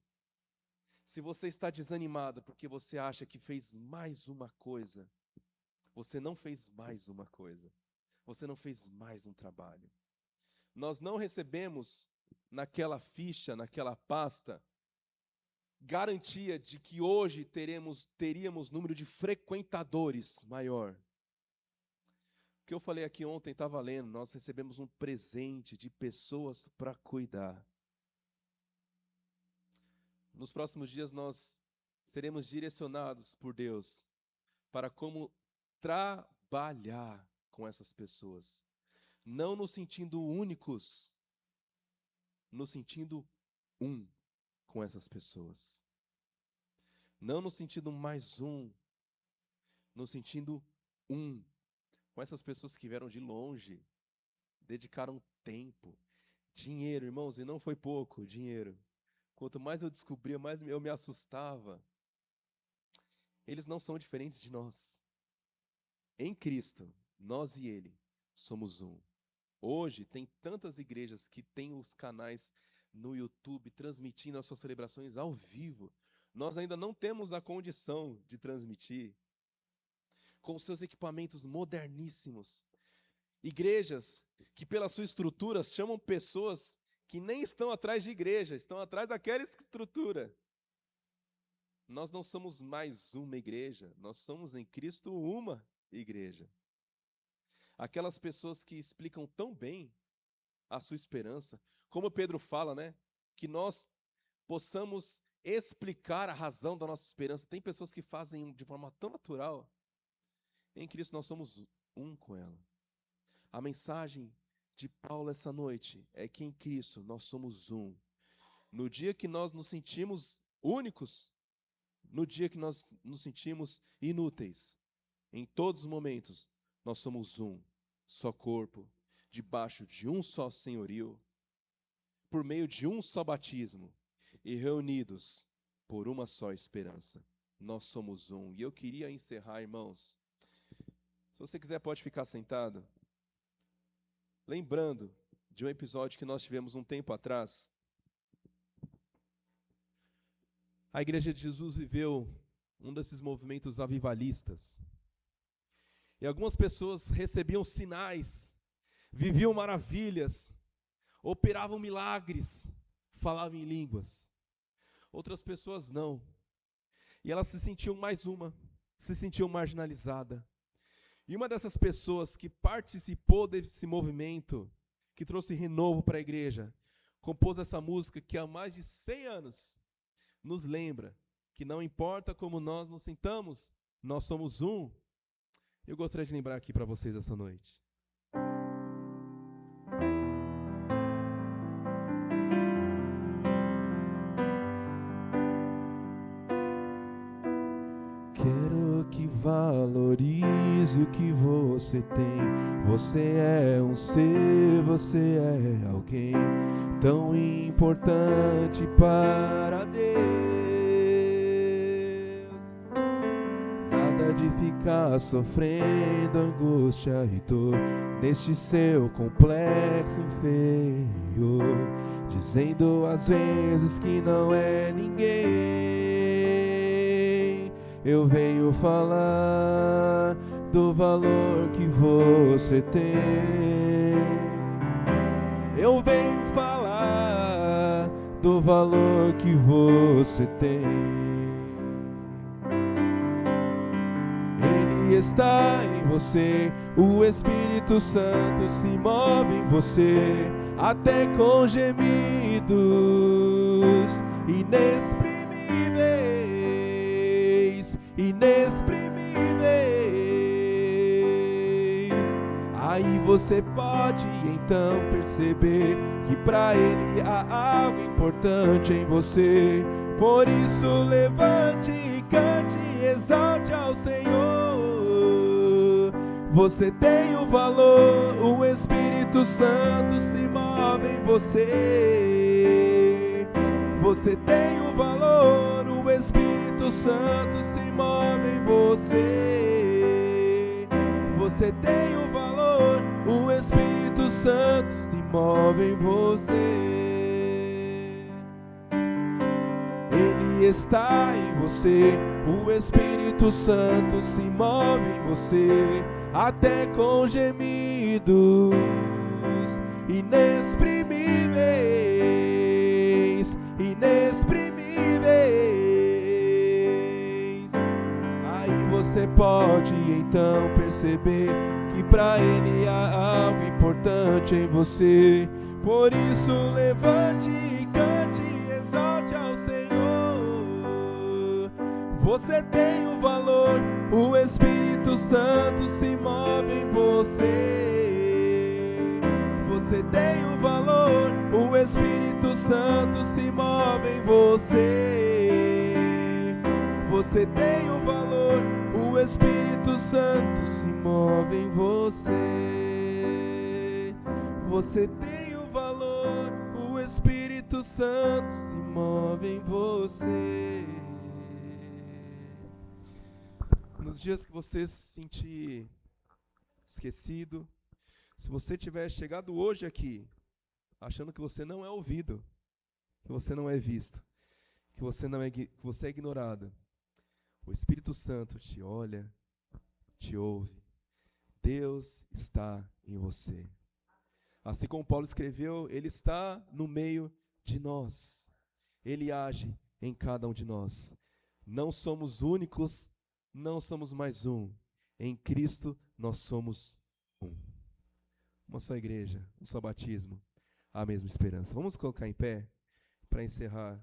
Se você está desanimado porque você acha que fez mais uma coisa, você não fez mais uma coisa. Você não fez mais um trabalho. Nós não recebemos naquela ficha, naquela pasta, garantia de que hoje teríamos número de frequentadores maior. O que eu falei aqui ontem está valendo. Nós recebemos um presente de pessoas para cuidar. Nos próximos dias nós seremos direcionados por Deus para como trabalhar com essas pessoas. Não nos sentindo únicos, nos sentindo um com essas pessoas. Não no sentido mais um, no sentido um. Com essas pessoas que vieram de longe, dedicaram tempo, dinheiro, irmãos, e não foi pouco, dinheiro. Quanto mais eu descobria, mais eu me assustava. Eles não são diferentes de nós. Em Cristo, nós e Ele somos um. Hoje, tem tantas igrejas que têm os canais no YouTube transmitindo as suas celebrações ao vivo. Nós ainda não temos a condição de transmitir com os seus equipamentos moderníssimos. Igrejas que, pela sua estrutura, chamam pessoas que nem estão atrás de igreja, estão atrás daquela estrutura. Nós não somos mais uma igreja, nós somos em Cristo uma igreja. Aquelas pessoas que explicam tão bem a sua esperança, como Pedro fala, né? Que nós possamos explicar a razão da nossa esperança. Tem pessoas que fazem de forma tão natural. Em Cristo nós somos um com ela. A mensagem de Paulo essa noite é que em Cristo nós somos um. No dia que nós nos sentimos únicos, no dia que nós nos sentimos inúteis, em todos os momentos, nós somos um, só corpo, debaixo de um só senhorio, por meio de um só batismo e reunidos por uma só esperança. Nós somos um. E eu queria encerrar, irmãos. Se você quiser, pode ficar sentado. Lembrando de um episódio que nós tivemos um tempo atrás. A Igreja de Jesus viveu um desses movimentos avivalistas. E algumas pessoas recebiam sinais, viviam maravilhas, operavam milagres, falavam em línguas. Outras pessoas não. E elas se sentiam mais uma, se sentiam marginalizada. E uma dessas pessoas que participou desse movimento, que trouxe renovo para a igreja, compôs essa música que há mais de 100 anos nos lembra que não importa como nós nos sintamos, nós somos um. Eu gostaria de lembrar aqui para vocês essa noite. Quero que valorize o que você tem. Você é um ser, você é alguém tão importante para Deus. Nada de ficar sofrendo angústia e dor neste seu complexo inferior, dizendo às vezes que não é ninguém. Eu venho falar do valor que você tem. Eu venho falar do valor que você tem. Ele está em você, o Espírito Santo se move em você, até com gemidos inexprimíveis, inexprimíveis. Aí você pode então perceber que para Ele há algo importante em você. Por isso levante e cante e exalte ao Senhor. Você tem o valor, o Espírito Santo se move em você. Você tem o valor, o Espírito Santo se move em você. Você tem o valor, o Espírito Santo se move em você. Ele está em você, o Espírito Santo se move em você, até com gemidos inexprimíveis, inexprimíveis. Aí você pode então perceber que para Ele há algo importante em você. Por isso levante e cante e exalte ao Senhor. Você tem o valor, o Espírito Santo se move em você. Você tem o valor, o Espírito Santo se move em você. Você tem o valor, o Espírito Santo se move em você. Você tem o valor, o Espírito Santo se move em você. Nos dias que você se sentir esquecido, se você tiver chegado hoje aqui, achando que você não é ouvido, que você não é visto, que você é ignorado, o Espírito Santo te olha, te ouve. Deus está em você. Assim como Paulo escreveu, Ele está no meio de nós. Ele age em cada um de nós. Não somos únicos, não somos mais um. Em Cristo nós somos um. Uma só igreja, um só batismo, a mesma esperança. Vamos colocar em pé para encerrar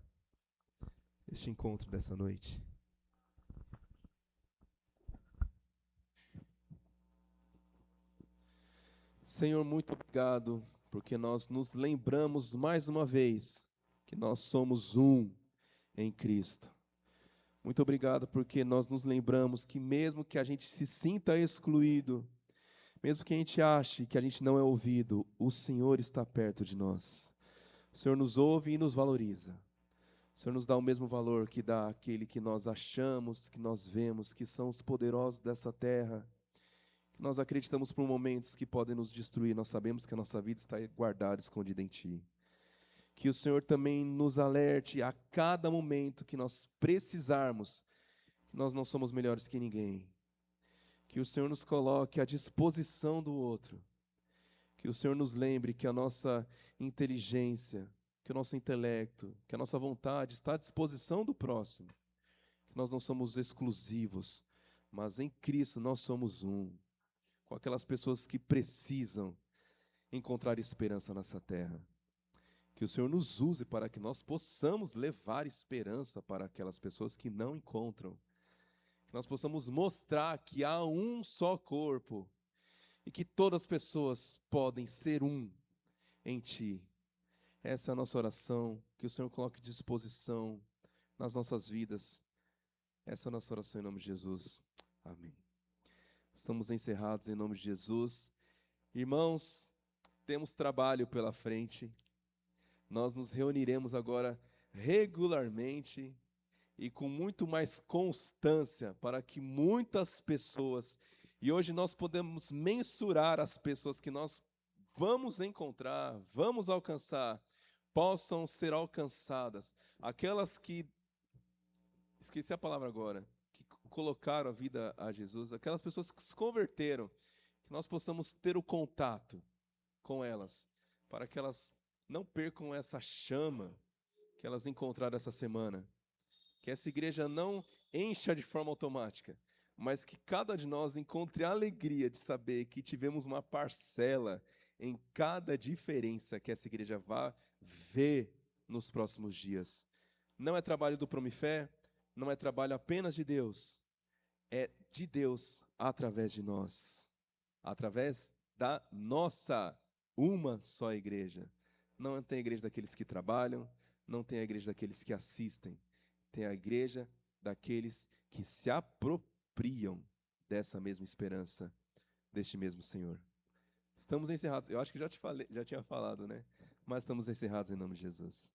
este encontro dessa noite. Senhor, muito obrigado, porque nós nos lembramos mais uma vez que nós somos um em Cristo. Muito obrigado, porque nós nos lembramos que mesmo que a gente se sinta excluído, mesmo que a gente ache que a gente não é ouvido, o Senhor está perto de nós. O Senhor nos ouve e nos valoriza. O Senhor nos dá o mesmo valor que dá aquele que nós achamos, que nós vemos, que são os poderosos desta terra. Nós acreditamos por momentos que podem nos destruir, nós sabemos que a nossa vida está guardada, escondida em Ti. Que o Senhor também nos alerte a cada momento que nós precisarmos, que nós não somos melhores que ninguém. Que o Senhor nos coloque à disposição do outro. Que o Senhor nos lembre que a nossa inteligência, que o nosso intelecto, que a nossa vontade está à disposição do próximo. Que nós não somos exclusivos, mas em Cristo nós somos um. Com aquelas pessoas que precisam encontrar esperança nessa terra. Que o Senhor nos use para que nós possamos levar esperança para aquelas pessoas que não encontram. Que nós possamos mostrar que há um só corpo e que todas as pessoas podem ser um em Ti. Essa é a nossa oração, que o Senhor coloque disposição nas nossas vidas. Essa é a nossa oração em nome de Jesus. Amém. Estamos encerrados em nome de Jesus. Irmãos, temos trabalho pela frente. Nós nos reuniremos agora regularmente e com muito mais constância para que muitas pessoas, e hoje nós podemos mensurar as pessoas que nós vamos encontrar, vamos alcançar, possam ser alcançadas. Aquelas que, esqueci a palavra agora, colocaram a vida a Jesus, aquelas pessoas que se converteram, que nós possamos ter o contato com elas, para que elas não percam essa chama que elas encontraram essa semana. Que essa igreja não encha de forma automática, mas que cada de nós encontre a alegria de saber que tivemos uma parcela em cada diferença que essa igreja vai ver nos próximos dias. Não é trabalho do Promifé, não é trabalho apenas de Deus, é de Deus através de nós, através da nossa uma só igreja. Não tem a igreja daqueles que trabalham, não tem a igreja daqueles que assistem, tem a igreja daqueles que se apropriam dessa mesma esperança, deste mesmo Senhor. Estamos encerrados. Eu acho que já tinha falado, né? Mas estamos encerrados em nome de Jesus.